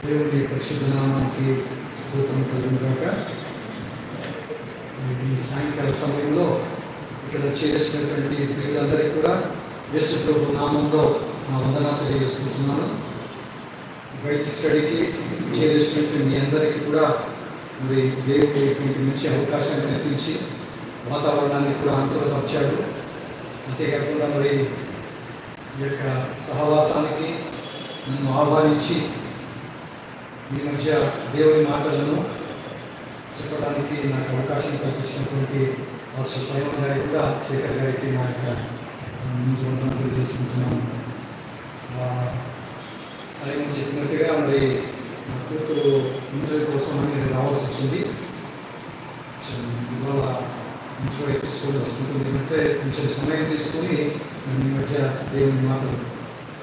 దేవుని పరిశుద్ధ నామానికి స్తోత్రం కలుగుగాక. ఈ సాయంకాల సమయంలో ఇక్కడ చేసినటువంటి పిల్లలందరికీ కూడా యేసు ప్రభు నామంలో నా వందనాలు తెలియజేసుకుంటున్నాను. బైబిల్ స్టడీకి చేసినటువంటి మీ అందరికీ కూడా మరి దేవుడు ఇటువంటి మంచి అవకాశాన్ని కల్పించి వాతావరణాన్ని కూడా అనుకూలపరిచాడు. అంతేకాకుండా మరి ఈ యొక్క సహవాసానికి నన్ను ఆహ్వానించి ఈ మధ్య దేవుని మాటలను చెప్పడానికి నాకు అవకాశం కల్పించినటువంటి పాస్టర్ స్వయం గారికి కూడా శేఖర్ గారికి నా యొక్క వందనాలు తీసుకుంటున్నాను. స్వయం చెప్పినట్టుగా మరి నా కూతురు ఇంటర్వ్యూ కోసం నేను రావాల్సి వచ్చింది. ఇవాళ ఇంట్లో ఎపిసోడ్ వస్తుంది అంటే కొంచెం సమయం తీసుకొని నేను ఈ మధ్య దేవుని మాటలు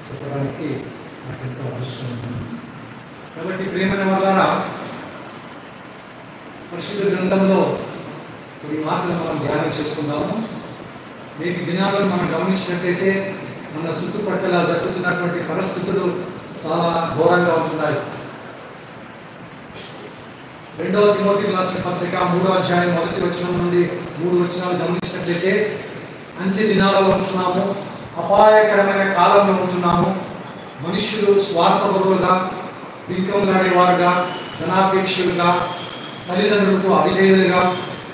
చెప్పడానికి నాకు ఎంతో అదృష్టం ఉంటుంది. కాబట్టి ప్రేమైన వాళ్ళారా, పరిశుద్ధ గ్రంథంలో కొన్ని మాటలు మనం ధ్యానం చేసుకుందాము. నేటి దినాలను మనం గమనించినట్లయితే మన చుట్టుపక్కల జరుగుతున్నటువంటి పరిస్థితులు చాలా ఘోరంగా ఉంటున్నాయి. 2వ తిమోతి రాసిన పత్రిక 3వ అధ్యాయం 1వ వచనం నుండి 3 వచనాలు గమనించినట్లయితే, అంచె దినాలలో ఉంటున్నాము, అపాయకరమైన కాలంలో ఉంటున్నాము, మనుషులు స్వార్థపరులుగా, బింకంలాడేవారుగా, ధనాపేక్షలుగా, తల్లిదండ్రులకు అవిధేయులుగా,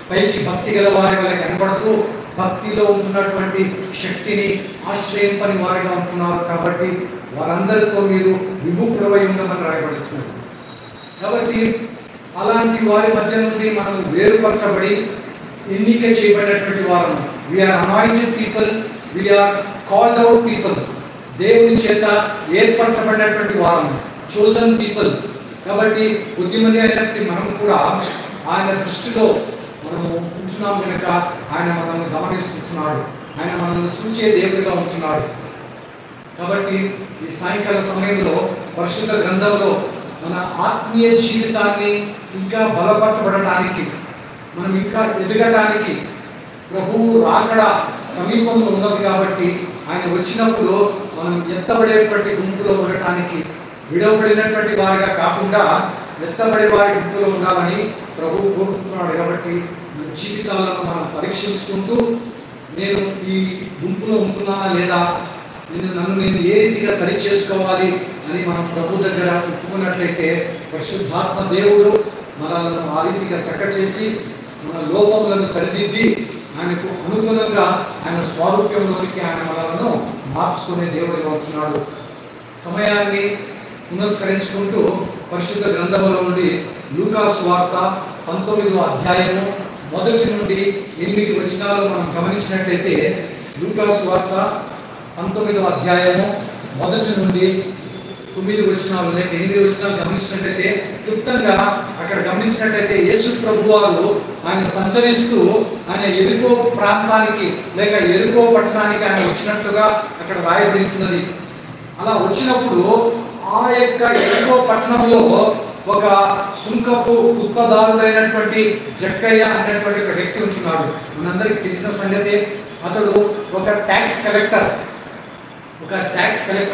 పైకి భక్తి గల వారి వల్ల కనబడుతూ భక్తిలో ఉంటున్నటువంటి శక్తిని ఆశ్రయింపని వారిగా ఉంటున్నారు. కాబట్టి వారందరితో మీరు విముఖులమై ఉండమని రాయబడుతున్నారు. కాబట్టి అలాంటి వారి మధ్య నుండి మనం వేరుపరచబడి ఎన్నిక చేయబడినటువంటి వారు. We're anointed people, we're called out people. దేవుని చేత ఏర్పరచబడినటువంటి వారు, చోసన్ పీపుల్. కాబట్టి బుద్ధిమంది అయినటువంటి మనం కూడా ఆయన దృష్టిలో మనము ఉంటున్నాం కనుక ఆయన మనల్ని గమనిస్తున్నాడు, ఆయన మనల్ని చూచే దేవుడిగా ఉంటున్నాడు. కాబట్టి ఈ సాయంకాల సమయంలో పరిశుద్ధ గ్రంథంలో మన ఆత్మీయ జీవితాన్ని ఇంకా బలపరచబడటానికి, మనం ఇంకా ఎదగటానికి, ప్రభువు రాకడ సమీపంలో ఉన్నది కాబట్టి ఆయన వచ్చినప్పుడు మనం ఎత్తబడేటువంటి గుంపులో ఉండటానికి, విడవబడినటువంటి వారిగా కాకుండా ఎత్తబడే వారి గుంపులో ఉండాలని ప్రభువు కోరుకుంటున్నాడు. కాబట్టి మన జీవితాలను మనం పరీక్షించుకుంటూ, నేను ఈ గుంపులో ఉంటున్నానా లేదా, నన్ను నేను ఏ రీతిగా సరి చేసుకోవాలి అని మనం ప్రభు దగ్గర ఒప్పుకున్నట్లయితే పరిశుద్ధాత్మ దేవుడు మనల్ని ఆ రీతిగా చేసి మన లోపములను సరిదిద్ది ఆయనకు అనుగుణంగా ఆయన స్వారూప్యంలోనికి ఆయన మనలను మార్చుకునే దేవుడిగా ఉంటున్నాడు. సమయాన్ని పునస్కరించుకుంటూ పరిశుద్ధ గ్రంథంలో నుండి లూకా సువార్త 19వ అధ్యాయము 1 నుండి 8 వచనాలు మనం గమనించినట్లయితే, లూకా సువార్త 19వ అధ్యాయము 1 నుండి 9 వచనాలు లేక 8 వచనాలు గమనించినట్లయితే, క్లుప్తంగా అక్కడ గమనించినట్లయితే యేసు ప్రభు వారు ఆయన సంచరిస్తూ ఆయన ఎరుకో ప్రాంతానికి లేక ఎరుకో పట్టణానికి ఆయన వచ్చినట్లుగా అక్కడ రాయబడించినది. అలా వచ్చినప్పుడు ఆ యొక్క ఎరుకో పట్టణంలో ఒక సుంకపు గుత్తదారుడైనటువంటి జక్కయ్య అనేటువంటి ఒక వ్యక్తి ఉంటున్నాడు. మనందరికీ తెలిసిన సంగతి. అతడు ఒక ట్యాక్స్ కలెక్టర్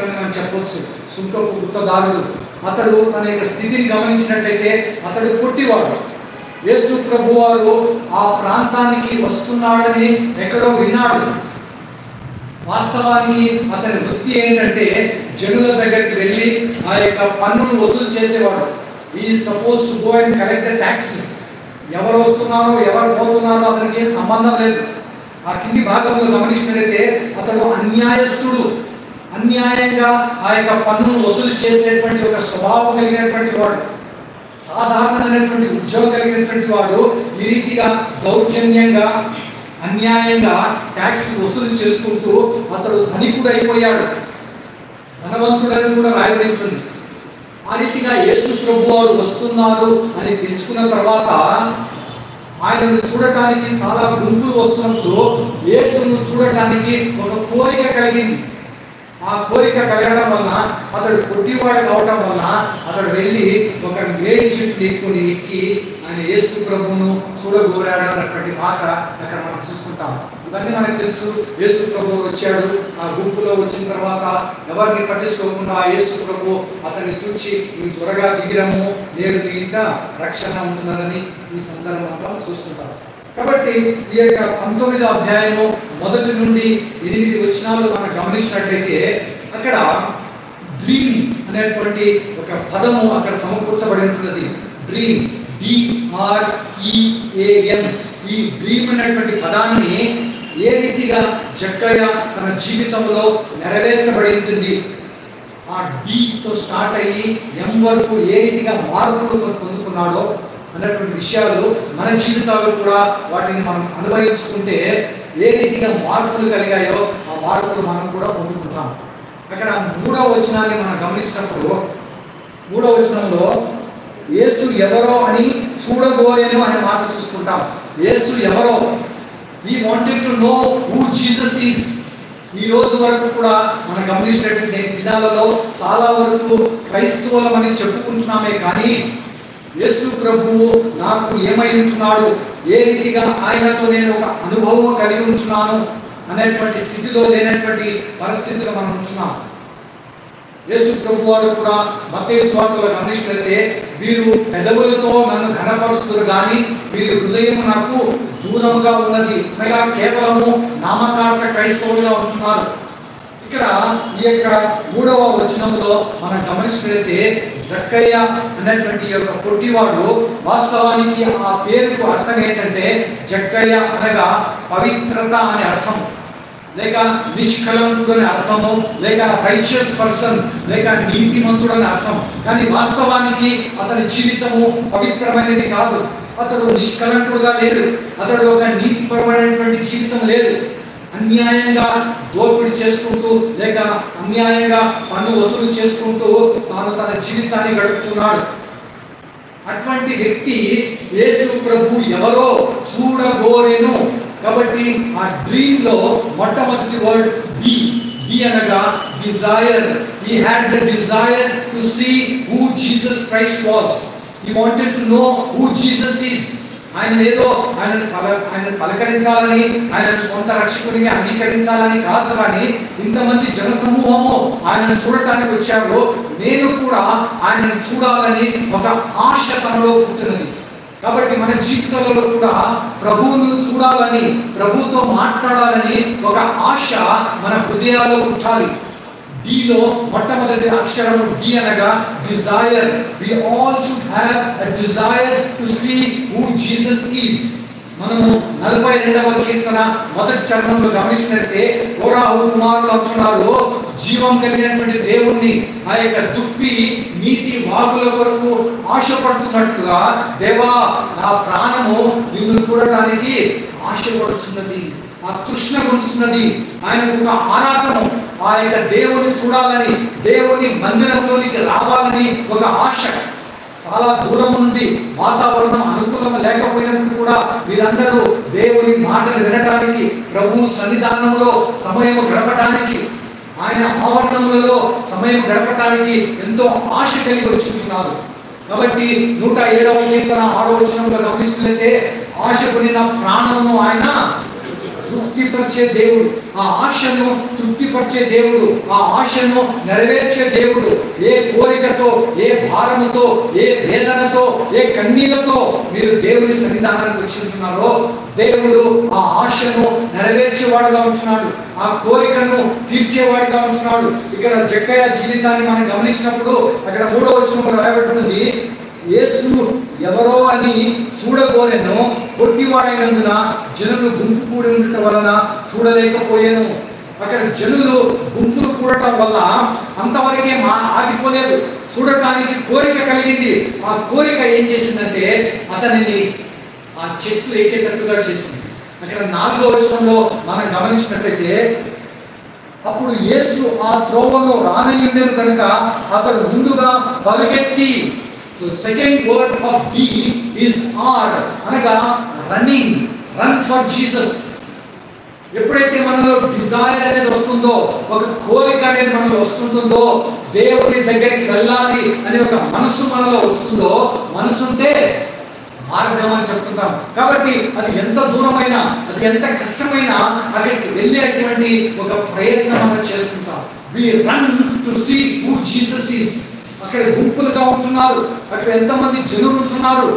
అని మనం చెప్పవచ్చు. సుంకపు గుత్తదారుడు. అతడు తన యొక్క స్థితిని గమనించినట్లయితే అతడు పుట్టివాడు. యేసు ప్రభు వారు ఆ ప్రాంతానికి వస్తున్నాడని ఎక్కడో విన్నాడు. వాస్తవానికి అతని వృత్తి ఏంటంటే జనుల దగ్గరికి వెళ్ళి ఆ యొక్క పన్నును వసూలు చేసేవాడు. ఈ suppose to go and collect the taxes. ఎవరు వస్తున్నారో ఎవరు పోతున్నారో అతనికి ఏం సంబంధం లేదు. ఆ కింది భాగంలో గమనించినట్లయితే అతడు అన్యాయస్తుడు. అన్యాయంగా ఆ యొక్క పన్నును వసూలు చేసేటువంటి ఒక స్వభావం కలిగినటువంటి వాడు, సాధారణమైనటువంటి ఉద్యోగం కలిగినటువంటి వాడు ఈ రీతిగా దౌర్జన్యంగా అన్యాయంగా ట్యాక్స్ వసూలు చేసుకుంటూ అతడు ధనికుడు అయిపోయాడు, ధనవంతుడని కూడా రాయబడింది. ఆ రీతిగా యేసు ప్రభు వారు వస్తున్నారు అని తెలుసుకున్న తర్వాత ఆయనను చూడటానికి చాలా గుంపులు వస్తున్నప్పుడు యేసును చూడటానికి ఒక కోరిక కలిగింది. ఆ కోరిక కలగడం వల్ల అతడు పొట్టివాడు కావడం వల్ల అతడు వెళ్ళి ఒక మేడి చెట్టు ఎక్కి ఆ ఆయన యేసు ప్రభువును చూడగోరాడు అన్నటువంటి మాట అక్కడ మనం చూసుకుంటాం. ఇవన్నీ మనకు తెలుసు. యేసు ప్రభువు వచ్చాడు, ఆ గుంపులో వచ్చిన తర్వాత ఎవరిని పట్టించుకోకుండా యేసు ప్రభు అతన్ని చూచి మీరు త్వరగా దిగిరము, నేను మీ ఇంట రక్షణ ఉంటున్నదని ఈ సందర్భంలో చూస్తుంటాం. కాబట్టి ఈ యొక్క 19వ అధ్యాయము 1 నుండి 8 వచనాలు మనం గమనించినట్లయితే అక్కడ డ్రీమ్ అనేటువంటి ఒక పదము అక్కడ సమకూర్చబడి ఉంటున్నది. Dream, DREAM. ఈ డ్రీమ్ అనేటువంటి పదాన్ని ఏ రీతిగా జక్కయ్య తన జీవితంలో నెరవేర్చబడి ఉంటుంది, ఆ తో స్టార్ట్ అయ్యి M వరకు ఏ రీతిగా మార్పులు పొందుకున్నాడో అన్నటువంటి విషయాలు మన జీవితాల్లో కూడా వాటిని మనం అనుభవించుకుంటే ఏ రీతిగా మార్పులు కలిగాయో ఆ మార్పులు మనం కూడా పొందుకుంటాం. అక్కడ 3వ వచనాన్ని మనం గమనించినప్పుడు 3వ వచనంలో యేసు ఎవరో అని చూడగోరేను అనే మాట చూసుకుంటాం. యేసు ఎవరో, he wanted to know who Jesus is. ఈ రోజు వరకు కూడా మనం గమనించినటువంటి దినాలలో చాలా వరకు క్రైస్తవులమని చెప్పుకుంటున్నామే కానీ యేసు ప్రభువు నాకు ఏమై ఉంటున్నాడు, ఏ రీతిగా ఆయనతో నేను ఒక అనుభవం కలిగి ఉంటున్నాను అనేటువంటి స్థితిలో లేనటువంటి పరిస్థితిలో మనం ఉంటున్నాం. యేసు ప్రభు వారు కూడా మత్తయి సువార్తలో గమనించినట్లయితే వీరు పెదవులతో నన్ను ఘనపరుస్తున్నారు కానీ వీరి హృదయం నాకు దూరముగా ఉన్నది, అనగా కేవలము నామకార్థ క్రైస్తవులుగా ఉంటున్నారు. ఇక్కడ ఈ యొక్క 3వ వచనంలో మనం గమనించినట్లయితే జక్కయ్య అనేటువంటి యొక్క పొట్టివాడు, వాస్తవానికి ఆ పేరుకు అర్థం ఏంటంటే జక్కయ్య అనగా పవిత్రత అనే అర్థం, లేక నిష్కలంకుడు అనే అర్థము, లేక రైచియస్ పర్సన్, లేక నీతిమంతుడు అనే అర్థం. కానీ వాస్తవానికి అతని జీవితము పవిత్రమైనది కాదు. అతడు నిష్కలంకుడుగా లేడు, అతడు ఒక నీతిపరమైనటువంటి జీవితం లేదు. అన్యాయంగా దోపిడీ చేసుకుంటూ లేక అన్యాయంగా పన్ను వసూలు చేసుకుంటూ తాను తన జీవితాన్ని గడుపుతున్నాడు. అటువంటి వ్యక్తి యేసు ప్రభు ఎవరో చూడగోరెను. కాబట్టి ఆ డ్రీమ్ లో మొట్టమొదటి వర్డ్ బి అనగా Dzire. He had the desire to see who Jesus Christ was. He wanted to know who Jesus is. ఆయన ఏదో ఆయన పలకరించాలని, ఆయన సొంత రక్షకుడిని అంగీకరించాలని కాదు, కానీ ఇంతమంది జనసమూహము ఆయనను చూడటానికి వచ్చారు. నేను కూడా ఆయనను చూడాలని ఒక ఆశ తనలో పుట్టినది. కాబట్టి మన జీవితాలలో కూడా ప్రభువును చూడాలని, ప్రభువుతో మాట్లాడాలని ఒక ఆశ మన హృదయాల్లో పుట్టాలి. డిలో మొట్టమొదటి అక్షరము డి అనగా Dzire. We all should have a desire to see who Jesus is. మనము 42వ కీర్తన మొదటి చరణంలో గమనించినట్లయితే కోరాహు కుమారులు అంటున్నారు, జీవం కలిగినటువంటి దేవుణ్ణి ఆ యొక్క దుప్పి నీతి వాగుల వరకు ఆశపడుతున్నట్లుగా దేవా నా ప్రాణము నిన్ను చూడటానికి ఆశపడుతున్నది, ఆ తృష్ణ కొడుతున్నది. ఆయనకు ఒక ఆరాటము, ఆ యొక్క దేవుని చూడాలని, దేవుని మందిరంలోనికి రావాలని ఒక ఆశ. చాలా దూరం నుండి వాతావరణం అనుకూలం లేకపోయినప్పుడు కూడా వీరందరూ దేవుని మాటలు వినడానికి, ప్రభు సన్నిధానంలో సమయం గడపడానికి, ఆయన ఆవరణములలో సమయం గడపడానికి ఎంతో ఆశ కలిగి వచ్చుతున్నారు. కాబట్టి 107వ కీర్తన 6వ వచనంలో గమనిస్తున్నట్లయితే ఆశకుని నా ప్రాణమును ఆయన తృప్తిపరిచే దేవుడు, ఆ ఆశను తృప్తిపరిచే దేవుడు, ఆ ఆశను నెరవేర్చే దేవుడు. ఏ కోరికతో, ఏ భారముతో, ఏ వేదనతో, ఏ కన్నీళ్లతో మీరు దేవుని సన్నిధానానికి వచ్చిస్తున్నారో దేవుడు ఆ ఆశను నెరవేర్చేవాడుగా ఉంటున్నాడు, ఆ కోరికను తీర్చేవాడిగా ఉంటున్నాడు. ఇక్కడ జక్కయ్య జీవితాన్ని మనం గమనించినప్పుడు అక్కడ 3వ వచనంలో రాయబడుతుంది, యేసు ఎవరో అని చూడగోరెను, పొట్టివాడైనందున జనులు గుంపు కూడి ఉండటం వలన చూడలేకపోయాను. అక్కడ జనులు గుంపులు కూడటం వల్ల అంతవరకే ఆగిపోలేదు, చూడటానికి కోరిక కలిగింది. ఆ కోరిక ఏం చేసిందంటే అతనిని ఆ చెట్టు ఎక్కేటట్టుగా చేసింది. అక్కడ 4వ వచనంలో మనం గమనించినట్లయితే అప్పుడు యేసు ఆ త్రోవను రానయ్యుండెను కనుక అతడు ముందుగా పరుగెత్తి. Second word of the is are అనగా రన్నింగ్, రన్ ఫర్ జీసస్. ఎప్పుడైతే మనలో డిజైర్ అనేది వస్తుందో, ఒక కోరిక అనేది మనలో వస్తుంటుందో, దేవుని దగ్గరికి వెళ్ళాలి అనే ఒక మనసు మనలో వస్తుందో, మనసు ఉంటే మార్గం అని చెప్తుంటాం. కాబట్టి అది ఎంత దూరమైనా, అది ఎంత కష్టమైనా అక్కడికి వెళ్ళేటువంటి ఒక ప్రయత్నం మనం చేస్తుంటాం. We run to see who Jesus is. అక్కడ గుంపులుగా ఉంటున్నారు, అక్కడ ఎంతమంది జనులు ఉంటున్నారు,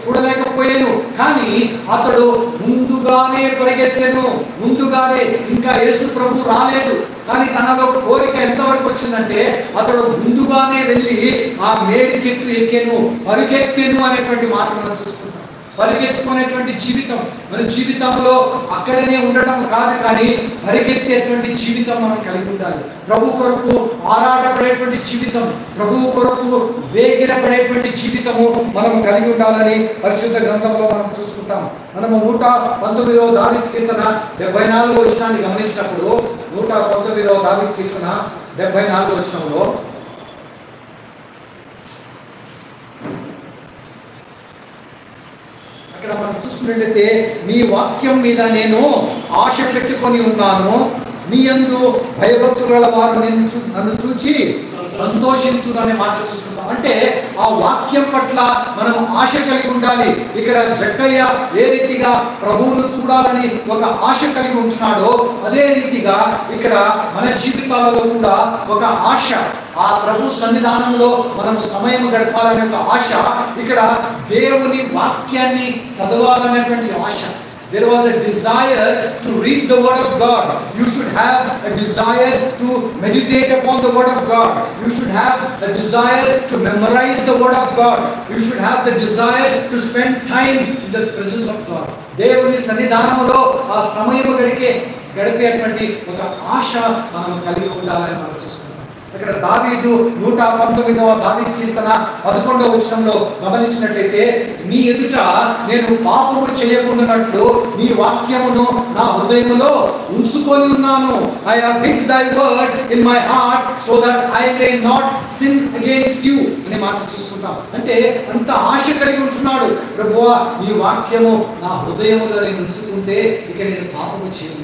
చూడలేకపోయాను. కానీ అతడు ముందుగానే పరిగెత్తెను. ముందుగానే, ఇంకా యేసు ప్రభు రాలేదు, కానీ తనలో కోరిక ఎంతవరకు వచ్చిందంటే అతడు ముందుగానే వెళ్ళి ఆ మేడి చెట్టు ఎక్కెను, పరిగెత్తెను అనేటువంటి మాట మనం చూసుకుంటాం. పరిగెత్తుకునేటువంటి జీవితం మన జీవితంలో అక్కడనే ఉండటం కాదు, కానీ పరిగెత్తేటువంటి జీవితం మనం కలిగి ఉండాలి. ప్రభు కొరకు ఆరాటపడేటువంటి జీవితం, ప్రభువు కొరకు వేగిరపడేటువంటి జీవితము మనం కలిగి ఉండాలని పరిశుద్ధ గ్రంథంలో మనం చూసుకుంటాం. మనము 119వ దావీదు కీర్తన 74వ వచనాన్ని గమనించినప్పుడు, 119వ దావీదు కీర్తన 74వ వచనంలో ఇక్కడ మనం చూసుకున్నట్లయితే, నీ వాక్యం మీద నేను ఆశ పెట్టుకొని ఉన్నాను, నీ యందు భయభక్తుల వారు నన్ను చూచి సంతోషించును అనే మాట చూసుకుంటాం. అంటే ఆ వాక్యం పట్ల మనం ఆశ కలిగి ఉండాలి. ఇక్కడ జక్కయ్య ఏ రీతిగా ప్రభువును చూడాలని ఒక ఆశ కలిగి ఉంటున్నాడో, అదే రీతిగా ఇక్కడ మన జీవితాలలో కూడా ఒక ఆశ, ఆ ప్రభు సన్నిధానంలో మనము సమయం గడపాలనే ఒక ఆశ, ఇక్కడ దేవుని వాక్యాన్ని చదవాలనేటువంటి ఆశ. There was a desire to read the word of God. You should have a desire to meditate upon the word of God. You should have a desire to memorize the word of God. You should have the desire to spend time in the presence of God. దేవుని సన్నిధానంలో ఆ సమయం గడిపేటువంటి ఒక ఆశ మనం కలిగి ఉండాలని మనం చూస్తున్నాం. ఇక్కడ దావీదు 119వ దావీదు కీర్తన 11వ వచనంలో గమనించినట్లయితే, నీ ఎదుట నేను పాపము చేయకుండానట్లు నీ వాక్యమును నా హృదయములో ఉంచుకొని ఉన్నాను. I have hid thy word in my heart so that I may not sin against you అనే మాట చూసుకుంటాం. అంటే అంత ఆశ కలిగి ఉంటున్నాడు. ప్రభువా, నీ వాక్యము నా హృదయములో నేను ఉంచుకుంటే ఇక నేను పాపము చేయను.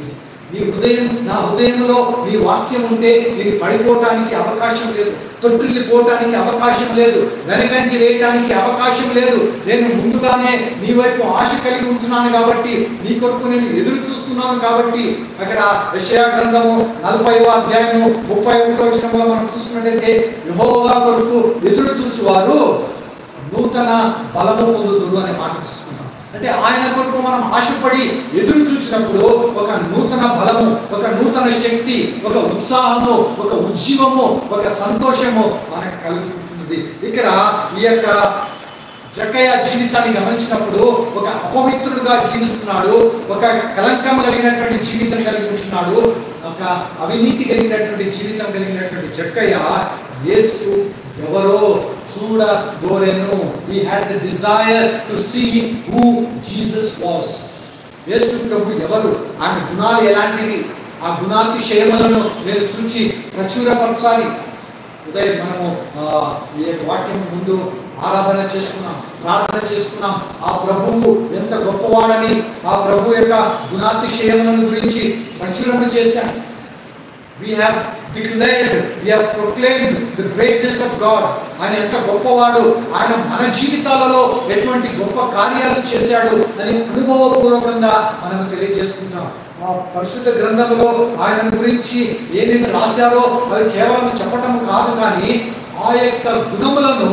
నా హృదయంలో నీ వాక్యం ఉంటే నేను పడిపోవటానికి అవకాశం లేదు, తొట్టిల్లిపోవటానికి అవకాశం లేదు, వెనకంచి వేయటానికి అవకాశం లేదు. నేను ముందుగానే నీ వైపు ఆశ కలిగి ఉంటున్నాను కాబట్టి, నీ కొరకు నేను ఎదురు చూస్తున్నాను కాబట్టి. అక్కడ యెషయా గ్రంథము 40వ అధ్యాయము 31వ వచనంలో మనం చూసుకున్నట్లయితే, యెహోవా కొరకు ఎదురు చూచువారు నూతన బలము పొందుదురు అనే మాట చూసుకుంటాం. అంటే ఆయన కొరకు మనం ఆశపడి ఎదురు చూసినప్పుడు ఒక నూతన బలము, ఒక నూతన శక్తి, ఒక ఉత్సాహము, ఒక ఉజ్జీవము, ఒక సంతోషము మనకు కలుగుతుంది. ఇక్కడ ఈ యొక్క జక్కయ్య జీవితాన్ని గమనించినప్పుడు ఒక అపవిత్రుడుగా జీవిస్తున్నాడు, ఒక కలంకం కలిగినటువంటి జీవితం కలిగి ఉంటున్నాడు, ఒక అవినీతి కలిగినటువంటి జీవితం కలిగినటువంటి జక్కయ్య యేసు ఎవరో చూడగోరెను. He had the desire to see who Jesus was. యేసు ప్రభు ఎవరు, ఆయన గుణాలు ఎలాంటివి, ఆ గుణాతిశయములను నేను చూచి ప్రచురపరచాలి. ఉదయం మనము ఈ వాక్యం ముందు ఆరాధన చేసుకున్నాం, ప్రార్థన చేసుకున్నాం. ఆ ప్రభువు ఎంత గొప్పవాడని, ఆ ప్రభు యొక్క గుణాతిశయములను గురించి ప్రచురణ చేశాం. We have declared, we have proclaimed the greatness of God. ఆయన ఎంత గొప్పవాడు, ఆయన మన జీవితాలలో ఎటువంటి గొప్ప కార్యాలు చేశాడు అని అనుభవపూర్వకంగా మనం తెలియజేసుకుంటాం. ఆ పరిశుద్ధ గ్రంథంలో ఆయన గురించి ఏమేమి రాశారో అవి కేవలం చెప్పటం కాదు, కానీ ఆ యొక్క గుణములను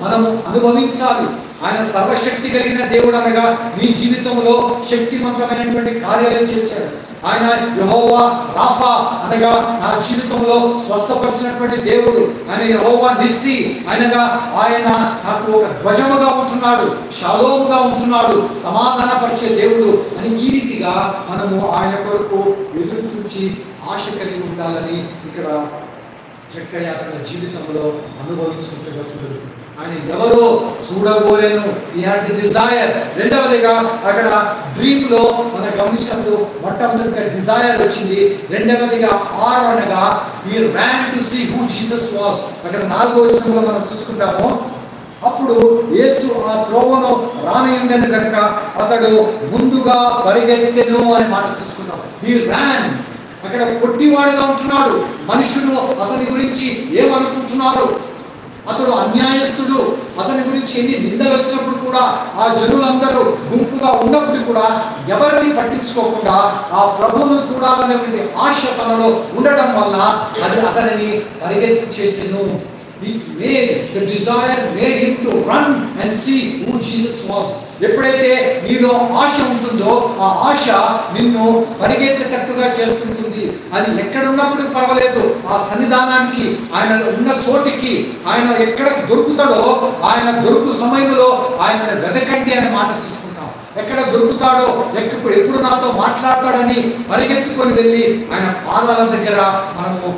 మనము అనుభవించాలి. ఆయన సర్వశక్తి కలిగిన దేవుడు అనగా నీ జీవితంలో శక్తివంతమైనటువంటి కార్యాలు చేశాడు. ఆయన యెహోవా రాఫా అనగా నా జీవితంలో స్వస్థపరిచినటువంటి దేవుడు. ఆయన యెహోవా నిస్సి అనగా ఆయన నాకు ఒక ధ్వజముగా ఉంటున్నాడు, షాలోముగా ఉంటున్నాడు, సమాధానపరిచే దేవుడు అని ఈ రీతిగా మనము ఆయన కొరకు ఎదురు చూచి ఆశ కలిగి ఉండాలని ఇక్కడ జక్కయ్య తన జీవితంలో అనుభవించినట్టుగా చూడదు. ఆయన ఎవరో చూడగోరేను. He had the desire. రెండవదిగా అక్కడ డ్రీమ్ లో మనం గమనించినప్పుడు మొట్టమొదటిగా డిజైర్ వచ్చింది. రెండవదిగా ఆర్ అనగా he ran to see who Jesus was. అక్కడ 4వ వచనంలో మనం చూసుకుంటాము, అప్పుడు యేసు ఆ త్రోవను రానియుండెను కనుక అతడు ముందుగా పరిగెత్తెను అనే మాట చూసుకుంటాం. He ran. అక్కడ పొట్టివాడిగా ఉంటున్నాడు. మనుషులు అతని గురించి ఏమనుకుంటున్నారు? అతడు అన్యాయస్తుడు. అతని గురించి ఎన్ని నిందలు వచ్చినప్పుడు కూడా ఆ జనులందరూ గుంపుగా ఉన్నప్పుడు కూడా ఎవరిని పట్టించుకోకుండా ఆ ప్రభువును చూడాలనేటువంటి ఆశ తనలో ఉండడం వల్ల అది అతనిని పరిగెత్తి చేసెను. It made the desire made him to run and see who Jesus was. ఎప్పుడైతే నీలో ఆశ ఉంటుందో ఆ ఆశ నిన్ను పరిగెత్తేటట్టుగా చేస్తుంటుంది. అది ఎక్కడ ఉన్నప్పుడు పర్వాలేదు, ఆ సన్నిధానానికి, ఆయన ఉన్న చోటికి, ఆయన ఎక్కడ దొరుకుతాడో ఆయన దొరుకు సమయంలో ఆయన వెతకండి అనే మాట చూసుకుంటాం. ఎక్కడ దొరుకుతాడో, ఎప్పుడు నాతో మాట్లాడతాడని పరిగెత్తుకొని వెళ్ళి ఆయన పాదాల దగ్గర మనము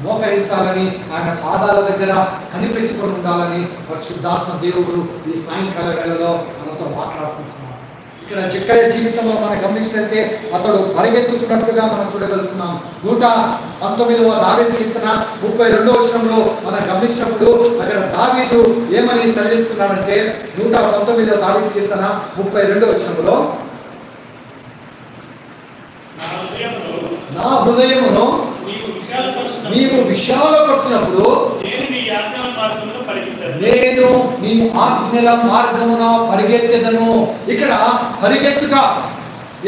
మోకరించాలని, ఆయన పాదాల దగ్గర కనిపెట్టుకొని ఉండాలని పరిశుద్ధాత్మ దేవుడు ఈ సాయంకాల వేళలో మనతో మాట్లాడుకుంటున్నాం. ఇక్కడ జక్కయ్య జీవితంలో మనం గమనించినట్లయితే అతడు పరిగెత్తుతున్నట్టుగా మనం చూడగలుగుతున్నాం. 119వ దావీదు కీర్తన 32వ వచనంలో మనం గమనించినప్పుడు అక్కడ దావీదు ఏమని సెలవిస్తున్నాడంటే 119వ దావీదు కీర్తన 32వ వచనంలో, నా హృదయమును నీవు విశాలపరిచినప్పుడు నేను నీ ఆజ్ఞల మార్గమున పరిగెత్తెదను. ఇక్కడ పరిగెత్తుగా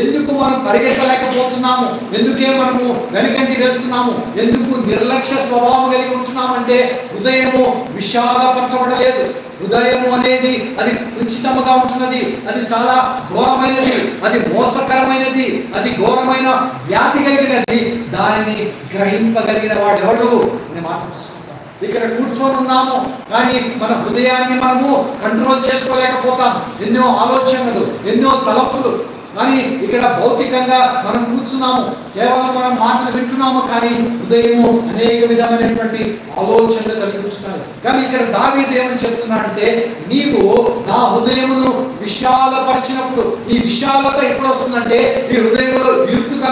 ఎందుకు మనం పరిగెత్తలేకపోతున్నాము? ఎందుకే మనము వెనకంచి వేస్తున్నాము? ఎందుకు నిర్లక్ష్య స్వభావం కలిగి ఉంటున్నామంటే హృదయము విశాలపరచబడలేదు. హృదయము అనేది అది కుచితముగా ఉంటున్నది, అది చాలా ఘోరమైనది, అది మోసకరమైనది, అది ఘోరమైన వ్యాధి కలిగినది. దానిని గ్రహింపగలిగిన వాడెవడు అనే మాట చూసుకుంటాం. ఇక్కడ కూర్చొని ఉన్నాము కానీ మన హృదయాన్ని మనము కంట్రోల్ చేసుకోలేకపోతాం. ఎన్నో ఆలోచనలు, ఎన్నో తలపులు. కానీ ఇక్కడ భౌతికంగా మనం కూర్చున్నాము, కేవలం మనం మాటలు వింటున్నాము, కానీ హృదయము అనేక విధమైనటువంటి ఆలోచనలు కలిగి ఉంటున్నారు. కానీ ఇక్కడ దావీదు ఏమని చెప్తున్నాడంటే, నీవు నా హృదయమును విశాలపరిచినప్పుడు, ఈ విశాలత ఎప్పుడు వస్తుందంటే ఈ హృదయంలో ఇరుకుగా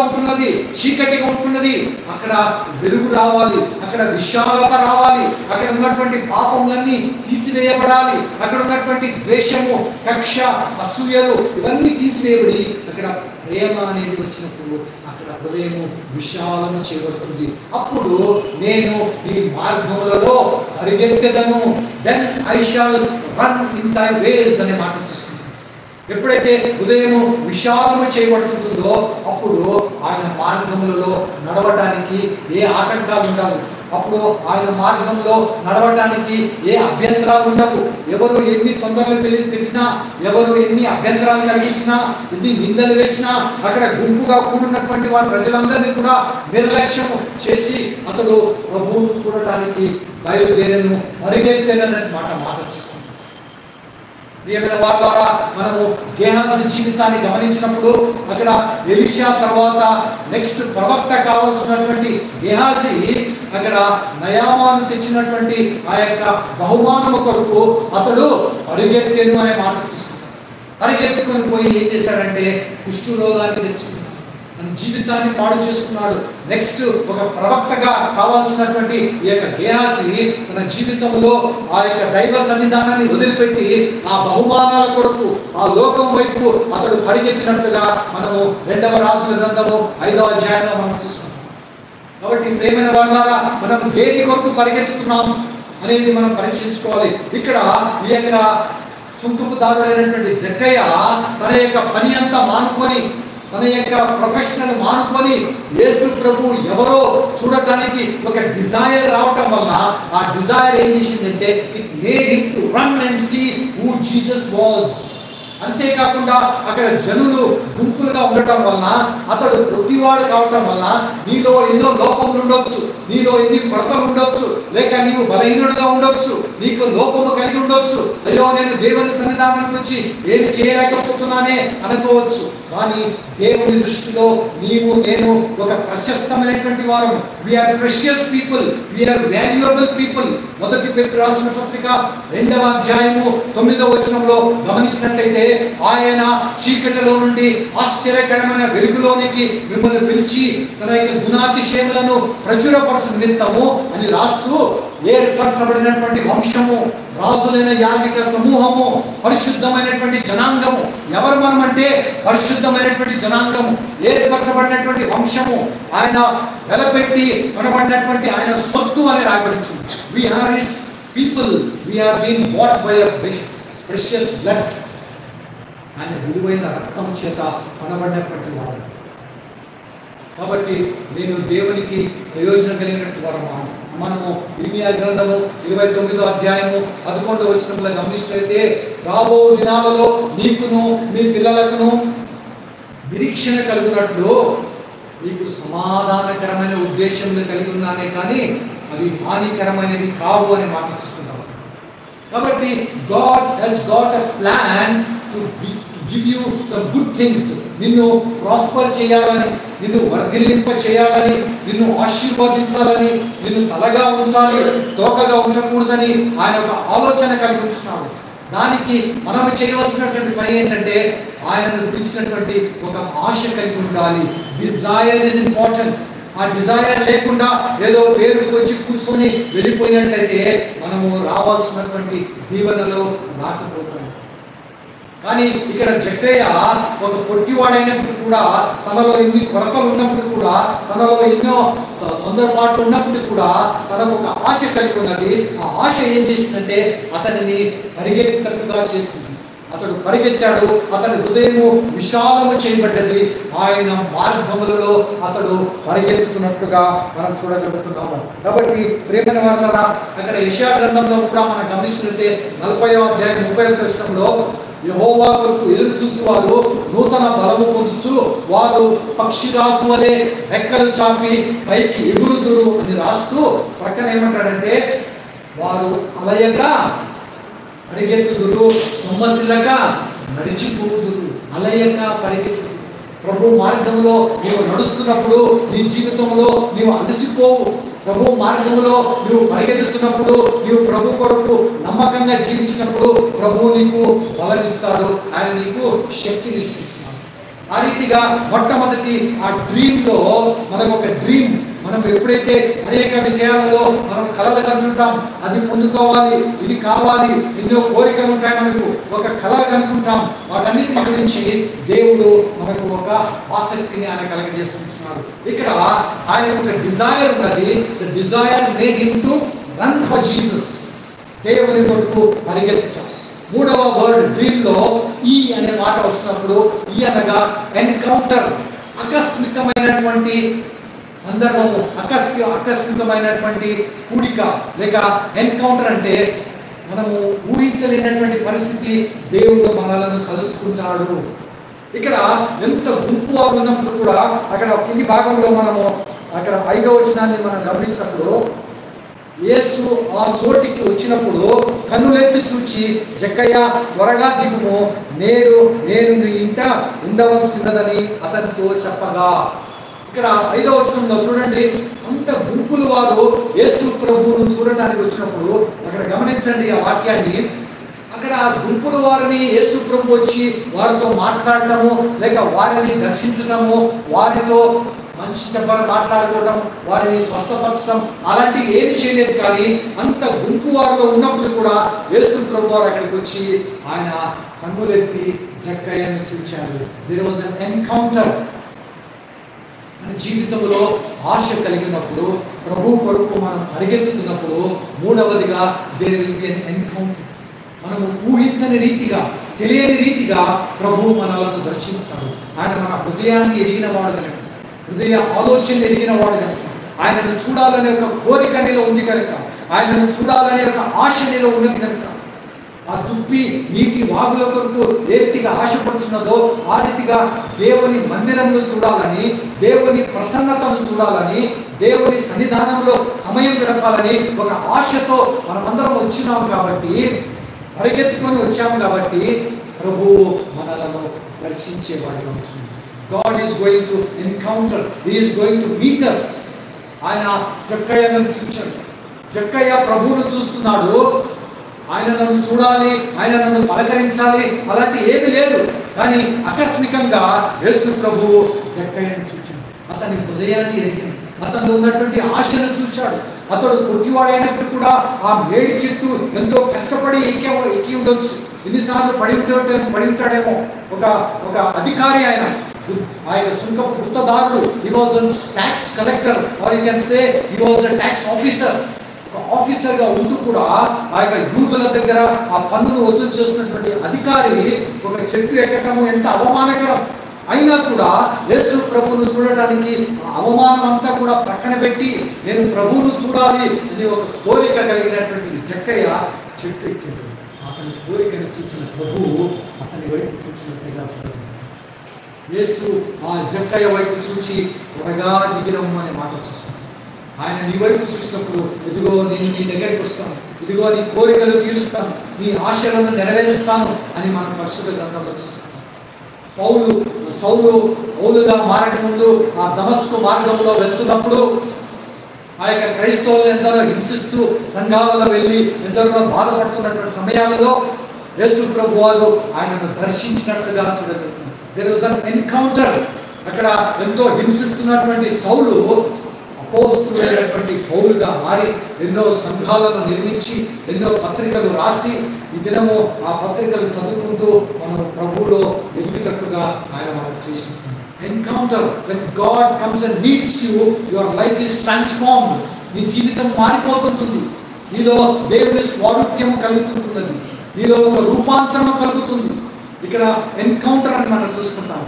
ఉంటున్నది, చీకటిగా ఉంటున్నది. అక్కడ వెలుగు రావాలి, అక్కడ విశాలత రావాలి, అక్కడ ఉన్నటువంటి పాపములన్నీ తీసివేయబడాలి, అక్కడ ఉన్నటువంటి ద్వేషము, కక్ష, అసూయలు ఇవన్నీ తీసివేయబడి అక్కడ ప్రేమ అనేది వచ్చినప్పుడు అక్కడ హృదయము విశాలము చేయబడుతుంది. అప్పుడు నేను ఈ మార్గములలో పరిగెత్తెదను, then I shall run in thy ways అనే మాట చూసుకుంటాం. ఎప్పుడైతే హృదయము విశాలము చేయబడుతుందో అప్పుడు ఆయన మార్గములలో నడవడానికి ఏ ఆటంకాలు ఉండవు. అప్పుడు ఆయన మార్గంలో నడవడానికి ఏ అభ్యంతరాలు ఉండవు. ఎవరు ఎన్ని తొందరలు పెట్టినా, ఎవరు ఎన్ని అభ్యంతరాలు కలిగించినా, ఎన్ని నిందలు వేసినా, అక్కడ గుంపుగా కూడినటువంటి వారి ప్రజలందరినీ కూడా నిర్లక్ష్యం చేసి అతడు ప్రభువును చూడటానికి బయలుదేరను, పరిగెత్తెనని మాట చూసుకుంటాం. ప్రియమైన వారి ద్వారా మనము గేహాజీ జీవితాన్ని గమనించినప్పుడు అక్కడ ఎలీషా తర్వాత నెక్స్ట్ ప్రవక్త కావాల్సినటువంటి గేహాజీ అక్కడ నయామాను తెచ్చినటువంటి ఆ యొక్క బహుమానము కొరకు అతడు పరిగెత్తెను అనే మాట చూసుకుంటాడు. పరిగెత్తుకొని పోయి ఏం చేశాడంటే కుష్ఠరోగాన్ని తెచ్చుకున్నాడు, జీవితాన్ని పాడు చేసుకున్నాడు. నెక్స్ట్ ఒక ప్రవక్తగా కావాల్సినటువంటి ఈ యొక్క గేహాజీ తన జీవితంలో ఆ యొక్క దైవ సన్నిధానాన్ని వదిలిపెట్టి ఆ బహుమానాల కొరకు ఆ లోకం వైపు అతడు పరిగెత్తినట్లుగా మనము 2వ రాజుల గ్రంథము 5వ అధ్యాయంలో మనం చూస్తున్నాం. కాబట్టి ప్రేమైన వాళ్ళారా, మనం దేని కొరకు పరిగెత్తుతున్నాం అనేది మనం పరీక్షించుకోవాలి. ఇక్కడ ఈ యొక్క సుంకపుదారుడైనటువంటి జక్కయ్య తన యొక్క పని అంతా మానుకొని, తన యొక్క ప్రొఫెషనల్ మానుకొని యేసు ప్రభు ఎవరో చూడటానికి ఒక డిజైర్ రావటం వల్ల ఆ డిజైర్ ఏం చేసిందంటే it made him to run and see who Jesus was. అంతేకాకుండా అక్కడ జనులు గుంపులుగా ఉండటం వల్ల అతడు ప్రతివాడు కావటం వల్ల నీలో ఎన్నో లోపములు ఉండొచ్చు, నీలో ఎన్ని కొరతలు ఉండొచ్చు, లేక నీవు బలహీనుడుగా ఉండొచ్చు, నీకు లోపము కలిగి ఉండొచ్చు. అయ్యో నేను దేవుని సన్నిధానం నుంచి ఏమి చేయలేకపోతున్నానే అనుకోవచ్చు. కానీ దేవుని దృష్టిలో నీవు నేను ఒక ప్రశస్తమైనటువంటి వారు. We're precious people, we're valuable people. 1 పేతురు రాసిన పత్రిక 2వ అధ్యాయము 9వ వచనంలో గమనించినట్లయితే ఆయన చీకటిలో నుండి ఆశ్చర్యకరమైన వెలుగులోనికి మిమ్మల్ని పిలిచి తన యొక్క గుణాతిశయములను ప్రచురపరచు నిమిత్తము అని రాస్తూ ఏర్పరచబడినటువంటి వంశము, రాజులైన యాజక సమూహము, పరిశుద్ధమైనటువంటి జనాంగము. ఎవరు మనం అంటే పరిశుద్ధమైనటువంటి జనాంగము, ఏర్పరచబడినటువంటి వంశము, ఆయన వెలపెట్టి కొనబడినటువంటి ఆయన సొత్తు అని రాయబడుతుంది. We are His people. We are being bought by a precious blood. ఆయన విలువైన రక్తం చేత కొనబడినటువంటి వాడు. కాబట్టి నేను దేవునికి ప్రయోజనం కలిగినటువంటి వాడు. మనము ఇర్మియా గ్రంథము 29వ అధ్యాయము 11వ వచనంలో గమనించినట్లయితే, రాబో దినాలలో నీకును నీ పిల్లలకును నిరీక్షణ కలుగునట్లు నీకు సమాధానకరమైన ఉద్దేశంలో కలిగి ఉన్నానే కానీ అవి హానికరమైనవి కావు అని మాట చూసుకుంటాం. కాబట్టి God has got a plan to give you some good things. నిన్ను ప్రాస్పర్ చేయాలని, నిన్ను వర్ధిల్లింప చేయాలని, నిన్ను ఆశీర్వదించాలని, నిన్ను తలగా ఉంచాలి, తోకగా ఉంచకూడదని ఆయన ఒక ఆలోచన కలిగి ఉంటున్నాడు. దానికి మనం చేయవలసినటువంటి పని ఏంటంటే ఆయనను గురించినటువంటి ఒక ఆశ కలిగి ఉండాలి. Dzire is important. ఆ డిజైర్ లేకుండా ఏదో పేరుకు వచ్చి కూర్చొని వెళ్ళిపోయినట్లయితే మనము రావాల్సినటువంటి దీవెనలో రాకపోతాం. కానీ ఇక్కడ జక్కయ్య ఒక పొట్టివాడైనప్పుడు కూడా, తనలో ఎన్ని కొరతలు ఉన్నప్పుడు కూడా, తనలో ఎన్నో తొందరపాట్లు ఉన్నప్పుడు కూడా తనకు ఒక ఆశ కలిగి ఉన్నది. ఆ ఆశ ఏం చేసిందంటే అతనిని పరిగెత్తట్టుగా చేసింది. అతడు పరిగెత్తాడు, అతని హృదయము విశాలము చేయబడ్డది. ఆయన మార్గములలో అతడు పరిగెత్తుతున్నట్టుగా మనం చూడగలుగుతున్నాము. కాబట్టి ప్రేమైన వారలారా, అక్కడ యెషయా గ్రంథంలో కూడా మనం గమనించినట్లయితే 40వ అధ్యాయం 31వ వచనంలో, యెహోవా కొరకు ఎదురు చూచువారు నూతన బలము పొందుచు వారు పక్షిరాజు వలె రెక్కలు చాపి పైకి ఎగురుదురు అని రాస్తూ ప్రక్కన ఏమంటాడంటే, వారు అలయక పరిగెత్తుదురు, సొమ్మసిల్లక నడిచిపోదురు. అలయక పరిగెత్తు. ప్రభు మార్గంలో నీవు నడుస్తున్నప్పుడు నీ జీవితంలో నీవు అలసిపోవు. ప్రభు మార్గంలో నువ్వు పరిగెత్తుతున్నప్పుడు, నీవు ప్రభు కొరకు నమ్మకంగా జీవించినప్పుడు ప్రభు నీకు బలమిస్తాడు, ఆయన నీకు శక్తిని ఇస్తున్నాడు. ఆ రీతిగా మొట్టమొదటి ఆ డ్రీమ్లో మనకు ఒక డ్రీమ్, మనం ఎప్పుడైతే అనేక విషయాలలో మనం కలలు కనుకుంటాం, అది పొందుకోవాలి, ఇది కావాలి, ఎన్నో కోరికలు ఉంటాయి, మనకు ఒక కళ కనుకుంటాం. వాటన్నిటి గురించి దేవుడు మనకు ఒక ఆసక్తిని ఆయన కలగజేస్తున్నాడు. ఇక్కడ ఆయన ఒక డిజైర్ ఉన్నది. The desire made him to run for Jesus. దేవుని కొరకు పరిగెత్తుతాం. మూడవ వర్డ్ డ్రీమ్లో ఈ అనే మాట వస్తున్నప్పుడు, ఈ అనగా ఎన్కౌంటర్, ఆకస్మికమైనటువంటి సందర్భము, ఆకస్మికమైనటువంటి కూడిక లేక ఎన్కౌంటర్ అంటే మనము ఊహించలేనటువంటి పరిస్థితి. దేవుడు మనలను కలుసుకుంటాడు. ఇక్కడ ఎంత గుంపు ఉన్నప్పుడు కూడా అక్కడ కింది భాగంలో మనము అక్కడ 5వ వచనాన్ని మనం గమనించినప్పుడు, యేసు ఆ చోటికి వచ్చినప్పుడు కన్నులెత్తి చూచి, జక్కయ్య త్వరగా దిగుము, నేడు నేను నీ ఇంట ఉండవలసినదని అతనితో చెప్పగా. ఇక్కడ 5వ వచనంలో చూడండి, అంత గుంపులు వారు యేసు ప్రభువును చూడటానికి వచ్చినప్పుడు అక్కడ గమనించండి ఆ వాక్యాన్ని. అక్కడ ఆ గుంపుల వారిని యేసు ప్రభు వచ్చి వారితో మాట్లాడటము లేక వారిని దర్శించటము, వారితో మంచి చెప్పని మాట్లాడుకోవడం, వారిని స్వస్థపరచడం అలాంటివి ఏమి చేయలేదు. కానీ అంత గుంపు వారిలో ఉన్నప్పుడు కూడా యేసు ప్రభు వారు అక్కడికి వచ్చి ఆయన కన్నులెత్తి జక్కయ్యను చూచారు. There was an encounter. మన జీవితంలో ఆశ కలిగినప్పుడు, ప్రభు కొరకు మనం పరిగెత్తుతున్నప్పుడు, మూడవదిగా there will be an encounter. మనము ఊహించని రీతిగా, తెలియని రీతిగా ప్రభు మనలను దర్శిస్తాడు. ఆయన మన హృదయాన్ని ఎరిగిన వాడు కనుక, హృదయ ఆలోచన ఎరిగిన వాడు కనుక, ఆయనను చూడాలనే ఒక కోరిక నీలో ఉంది కనుక, ఆయనను చూడాలనే ఒక ఆశ నీలో ఉన్నది కనుక, ఆ దుప్పి నీటి వాగుల కొరకు ఏ రీతిగా ఆశపడుతున్నదో ఆ రీతిగా దేవుని మందిరంలో చూడాలని, దేవుని ప్రసన్నతను చూడాలని, దేవుని సన్నిధానంలో సమయం గడపాలని ఒక ఆశతో మనమందరం వచ్చినాము. కాబట్టి పరిగెత్తుకొని వచ్చాము కాబట్టి ప్రభువు మనలను దర్శించేవాడుగా వచ్చింది. God is going to encounter, He is going to meet us. ఆయన జక్కయ్యను చూచాడు. జక్కయ్య ప్రభువును చూస్తున్నాడు. ఆయన నన్ను చూడాలి, ఆయన నన్ను పలకరించాలి అలాంటి ఏమీ లేదు. కానీ ఆకస్మికంగా యేసు ప్రభువు జక్కయ్యను చూచాడు. అతని హృదయాన్ని ఎరిగింది, అతను ఉన్నటువంటి ఆశను చూచాడు. అతడు కొట్టివాడైనప్పుడు కూడా ఆ మేడి చెట్టు ఎంతో కష్టపడి ఎక్కి ఉండొచ్చు, ఎన్నిసార్లు పడి ఉంటాడేమో. ఒక అధికారి ఆయన సుంకపు గుత్తదారుడు. He was a tax collector, or you can say he was a tax officer. ఆఫీసర్గా ఉంటూ కూడా ఆ యొక్క యూదుల దగ్గర ఆ పన్నును వసూలు చేస్తున్నటువంటి అధికారి ఒక చెట్టు ఎక్కటము ఎంత అవమానకరం అయినా కూడా యేసు ప్రభువును చూడడానికి అవమానం అంతా కూడా ప్రక్కన పెట్టి నేను ప్రభువును చూడాలి అని ఒక కోరిక కలిగినటువంటి జక్కయ్య చెట్టు ఎక్కాడు. అతని కోరికను చూసిన ప్రభువు అతని వైపు చూసినట్టుగా చూడాలి. యేసు ఆ జక్కయ్య వైపు చూసి త్వరగా దిగిరమ్ము అనే మాట చూస్తాను. ఆయన నీ వైపు చూసినప్పుడు ఇదిగో నేను నీ దగ్గరికి వస్తాను, ఇదిగో నీ కోరికలు తీరుస్తాను, నీ ఆశలను నెరవేరుస్తాను అని మనం పరిశుద్ధ గ్రంథంలో చూస్తాం. పౌలుగా మారక ముందు ఆ దమస్కు మార్గంలో వెళ్తున్నప్పుడు ఆ యొక్క క్రైస్తవులు ఎందరో హింసిస్తూ సంఘాలలో వెళ్ళి ఎందరో బాధపడుతున్నటువంటి సమయాలలో యేసు ప్రభు వారు ఆయనను దర్శించినట్టుగా చూడగలుగుతున్నారు. There was an encounter. అక్కడ ఎంతో హింసిస్తున్నటువంటి సౌలు అపోస్తలుడైనటువంటి పౌలుగా మారి ఎన్నో సంఘాలను నిర్మించి ఎన్నో పత్రికలు రాసి ఈ దినము ఆ పత్రికలు చదువుకుంటూ మనం ప్రభువులో ఎదిగినట్టుగా ఆయన మనకు చేసినట్టు encounter. When God comes and meets you, your life is transformed. నీ జీవితం మారిపోతుంటుంది, నీలో దేవుని స్వారూప్యం కలుగుతుంటున్నది, నీలో ఒక రూపాంతరం కలుగుతుంది. ఇక్కడ ఎన్కౌంటర్ అని మనం చూసుకుంటాం.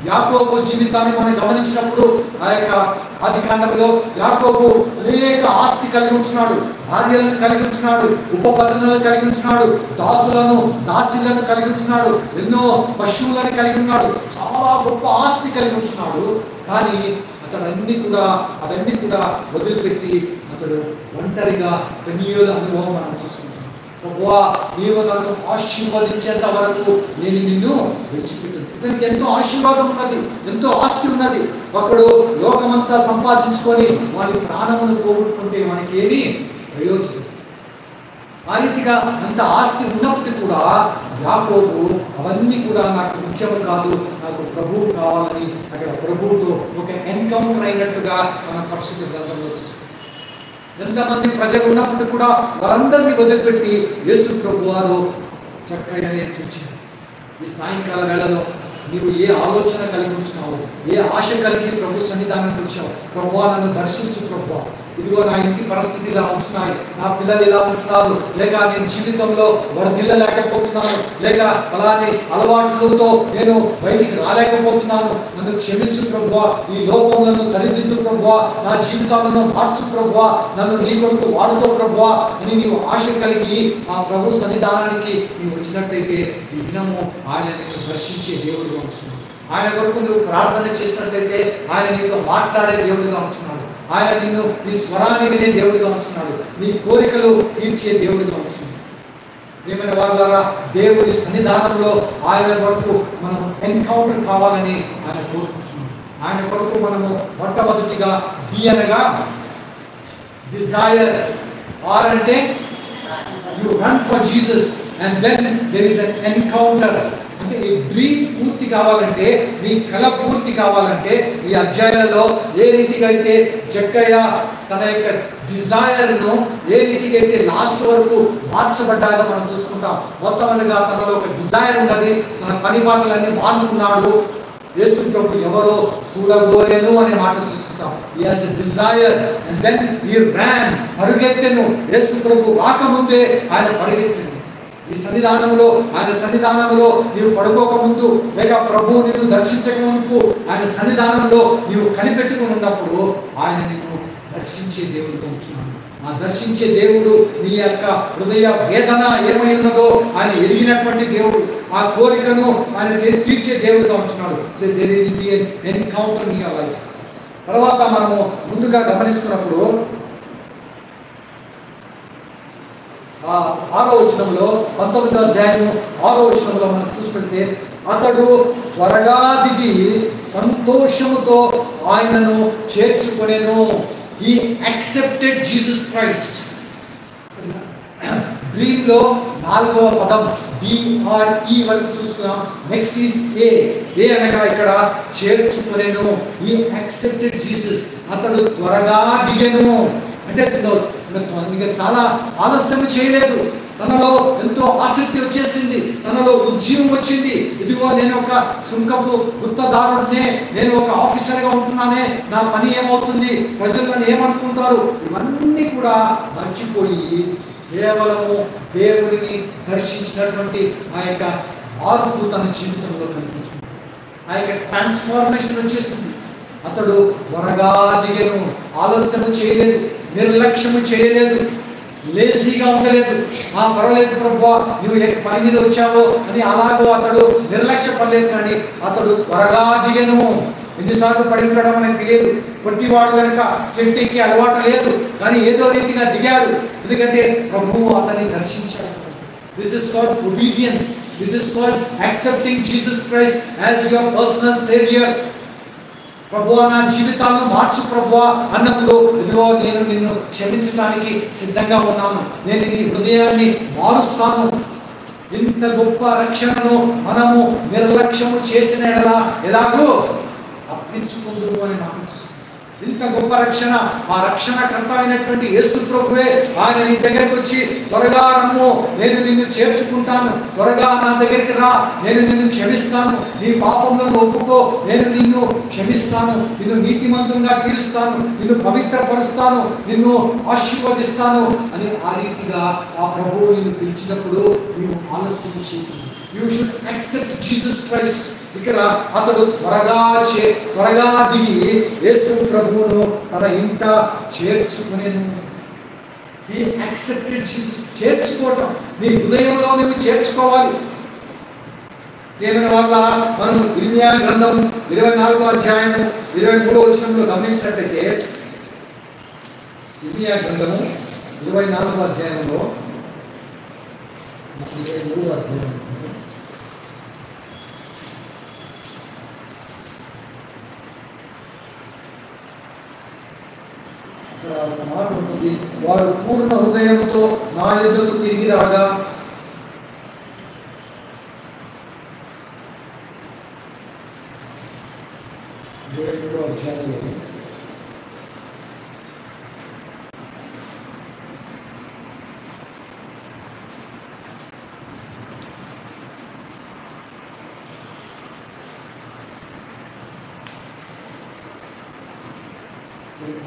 యాకోబు జీవితాన్ని మనం గమనించినప్పుడు ఆ యొక్క ఆదికాండంలో యాకోబు అనేక ఆస్తి కలిగి ఉంటున్నాడు, భార్యలను కలిగి ఉంటున్నాడు, ఉపపత్నులను కలిగి ఉంటున్నాడు, దాసులను కలిగి ఉంటున్నాడు, ఎన్నో పశువులను కలిగి ఉన్నాడు, చాలా గొప్ప ఆస్తి కలిగి ఉంటున్నాడు. కానీ అతడు అవన్నీ కూడా వదిలిపెట్టి అతడు ఒంటరిగా కన్నీయుల అనుభవం మనం చూసుకుంటాం. ప్రభువా, నీవు నన్ను ఆశీర్వదించేంత వరకు నేను నిన్ను విడిచిపెట్టాను. ఇతనికి ఎంతో ఆశీర్వాదం ఉన్నది, ఎంతో ఆస్తి ఉన్నది. ఒకడు లోకమంతా సంపాదించుకొని వారి ప్రాణమును పోగొట్టుకుంటే మనకి ఏమీ ప్రయోజనం. ఆ రీతిగా అంత ఆస్తి ఉన్నప్పటికీ కూడా యాకోబు అవన్నీ కూడా నాకు ముఖ్యం కాదు, నాకు ప్రభువు కావాలని అక్కడ ప్రభువుతో ఒక ఎన్కౌంటర్ అయినట్టుగా మన పరిశుద్ధ గ్రంథంలో చూస్తాం. ఎంతమంది ప్రజలు ఉన్నప్పుడు కూడా వారందరినీ వదిలిపెట్టి యేసు ప్రభు వారు చక్కగానే చూచారు. ఈ సాయంకాల వేళలో నీవు ఏ ఆలోచన కలిగి ఉంటున్నావు, ఏ ఆశ కలిగి ప్రభు సన్నిధానానికి వచ్చావు? ప్రభువా, నన్ను దర్శించు ప్రభువా, ఇదిగో నా ఇంటి పరిస్థితి ఇలా ఉంటున్నాయి, నా పిల్లలు ఇలా ఉంటున్నారు, లేక నేను జీవితంలో వర్ధిల్లలేకపోతున్నాను, లేక అలానే అలవాట్లతో నేను బయటికి రాలేకపోతున్నాను, నన్ను క్షమించు ప్రభువా, ఈ లోపములను సరిదిద్దు ప్రభువా, నా జీవితాలను మార్చు ప్రభువా, నన్ను నీ కొరకు వాడుకో ప్రభువా అని నీవు ఆశ కలిగి ఆ ప్రభు సన్నిధానానికి నీవు వచ్చినట్టయితే ఈ దినము ఆయన నిన్ను దర్శించే దేవుడుగా ఉంటున్నాడు. ఆయన కొరకు నువ్వు ప్రార్థన చేసినట్లయితే ఆయన నీతో మాట్లాడే దేవుడుగా ఉంటున్నాడు. ఆయన నిన్ను నీ స్వరాన్ని వినే దేవుడిగా ఉంటున్నాడు, నీ కోరికలు తీర్చే దేవుడిగా ఉంటున్నాడు. ఏమైనా వాళ్ళ దేవుడి సన్నిధానంలో ఆయన కొరకు మనం ఎన్కౌంటర్ కావాలని ఆయన కోరుకుంటున్నాం. ఆయన కొరకు మనము మొట్టమొదటిగా అనగా డిజైర్, ఆర్ అంటే you run for Jesus and then there is an encounter. అంటే ఈ డ్రీమ్ పూర్తి కావాలంటే, నీ కళ పూర్తి కావాలంటే ఈ అధ్యాయంలో ఏ రీతిగా అయితే జక్కయ్య తన యొక్క డిజైర్ను ఏ రీతిగా అయితే లాస్ట్ వరకు మార్చబడ్డాయో మనం చూసుకుంటాం. మొత్తంగా తనలో ఒక డిజైర్ ఉన్నది, తన పని పాటలన్నీ మానుకున్నాడు. యేసు ప్రభు ఎవరో చూడగోరేను అనే మాట చూసుకుంటాం. He has the desire and then he ran, పరుగెత్తెను. యేసు ప్రభు రాకముందే ఆయన పరుగెత్తెను. ఈ సన్నిధానంలో, ఆయన సన్నిధానంలో నీవు పడుకోక ముందు, లేక ప్రభువు నిన్ను దర్శించక ముందు ఆయన సన్నిధానంలో నీవు కనిపెట్టుకుని ఉన్నప్పుడు ఆయన నిన్ను దర్శించే దేవుడిగా ఉంటున్నాడు. ఆ దర్శించే దేవుడు నీ యొక్క హృదయ వేదన ఏమై ఉన్నదో ఆయన ఎరిగినటువంటి దేవుడు. ఆ కోరికను ఆయన తీర్చే దేవుడిగా ఉంటున్నాడు. So there will be an encounter in your life. తర్వాత మనము ముందుగా గమనించుకున్నప్పుడు 6వ వచనంలో 19వ అధ్యాయము 6వ వచనంలో మనం చూసుకుంటే, అతడు త్వరగా దిగి సంతోషముతో ఆయనను చేర్చుకొనెను. He accepted Jesus Christ. Dream లో 4వ పదం BRE వరకు చూస్తున్నాం. నెక్స్ట్ ఈస్ ఏ అనగా ఇక్కడ చేర్చుకొనెను. He accepted Jesus. అతడు త్వరగా దిగెను అంటే చాలా ఆలస్యం చేయలేదు. తనలో ఎంతో ఆసక్తి వచ్చేసింది, తనలో ఉద్యమం వచ్చింది. ఇదిగో నేను ఒక సుంకపు గుత్తదారుడినే, నేను ఒక ఆఫీసర్గా ఉంటున్నానే, నా పని ఏమవుతుంది, ప్రజలు నన్ను ఏమనుకుంటారు, ఇవన్నీ కూడా మర్చిపోయి కేవలము దేవుడిని దర్శించినటువంటి ఆ యొక్క మార్పు తన జీవితంలో కనిపిస్తుంది. ఆ యొక్క ట్రాన్స్ఫార్మేషన్ వచ్చేసింది. అతడు త్వరగా దిగను, ఆలస్యము చేయలేదు, నిర్లక్ష్యము చేయలేదు, లేజీగా ఉండలేదు. పర్వాలేదు ప్రభువా, నువ్వు పని మీద వచ్చావో అని అలాగో అతడు నిర్లక్ష్యపడలేదు. కానీ అతడు త్వరగా దిగను. ఎన్నిసార్లు పడి ఉంటాడో మనకు తెలియదు. పొట్టివాడు కనుక చెట్టుకి అలవాటు లేదు, కానీ ఏదో రీతిగా దిగాడు, ఎందుకంటే ప్రభువు అతన్ని దర్శించాడు. This is called obedience. This is called accepting Jesus Christ as your personal savior. ప్రభువా, నా జీవితాలను మార్చు ప్రభువా అన్నప్పుడు, ఇదిగో నేను నిన్ను క్షమించడానికి సిద్ధంగా ఉన్నాను, నేను నీ హృదయాన్ని మారుస్తాను. ఇంత గొప్ప రక్షణను మనము నిర్లక్ష్యము చేసిన ఎలాగో అప్పించుకుందుము అని మాట్లాడుతుంది. ఇంత గొప్ప రక్షణ, ఆ రక్షణకర్త అయినటువంటి యేసు ప్రభువే ఆయన నీ దగ్గరికి వచ్చి, త్వరగా రమ్ము, నేను నిన్ను చేర్చుకుంటాను, త్వరగా నా దగ్గరికి రా, నేను నిన్ను క్షమిస్తాను, నీ పాపములను ఒప్పుకో, నేను నిన్ను క్షమిస్తాను, నిన్ను నీతిమంతంగా తీరుస్తాను, నిన్ను పవిత్రపరుస్తాను, నిన్ను ఆశీర్వదిస్తాను అని ఆ రీతిగా ఆ ప్రభువు నిన్ను పిలిచినప్పుడు నీవు ఆలస్యం చేయదు. You should accept Jesus Christ. ఇక్కడ అతడు త్వరగా దిగి యేసు ప్రభువును తన ఇంట చేర్చుకునేను. He accepted Jesus. చేర్చుకోవటం, నీ హృదయంలో నువ్వు చేర్చుకోవాలి. ఏమైనా వల్ల మనం ఇర్మియా గ్రంథం 24వ అధ్యాయము 23వ వచనంలో గమనించినట్లయితే, ఇర్మియా గ్రంథము 24వ అధ్యాయంలో 23వ అధ్యాయం మాట ఉంటుంది, వారు పూర్ణ హృదయంతో నా యొద్దకు తిరిగి రాగా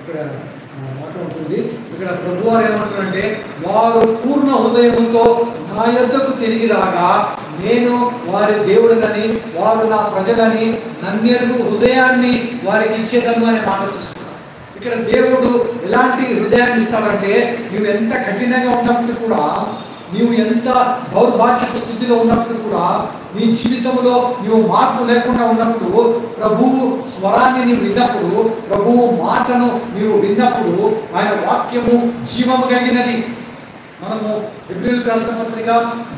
అక్కడ మాట ఉంటుంది. ఇక్కడ ప్రభువారు ఏమంటారంటే, వారు పూర్ణ హృదయంతో నా యొద్దకు తిరిగి రాగా నేను వారి దేవుడినని, వారు నా ప్రజలని, నన్నెరుగు హృదయాన్ని వారికి ఇచ్చేదను అనే మాట చూస్తున్నాను. ఇక్కడ దేవుడు ఎలాంటి హృదయాన్ని ఇస్తాడంటే, నువ్వు ఎంత కఠినంగా ఉన్నప్పుడు కూడా, నీవు ఎంత దౌర్భాగ్యపు స్థితిలో ఉన్నప్పుడు కూడా, నీ జీవితంలో నీవు మార్పు లేకుండా ఉన్నప్పుడు, ప్రభువు స్వరాన్ని నీవు విన్నప్పుడు, ప్రభువు మాటను నీవు విన్నప్పుడు, ఆయన వాక్యము జీవము కలిగినది. మనము హెబ్రీయులకు రాసిన పత్రిక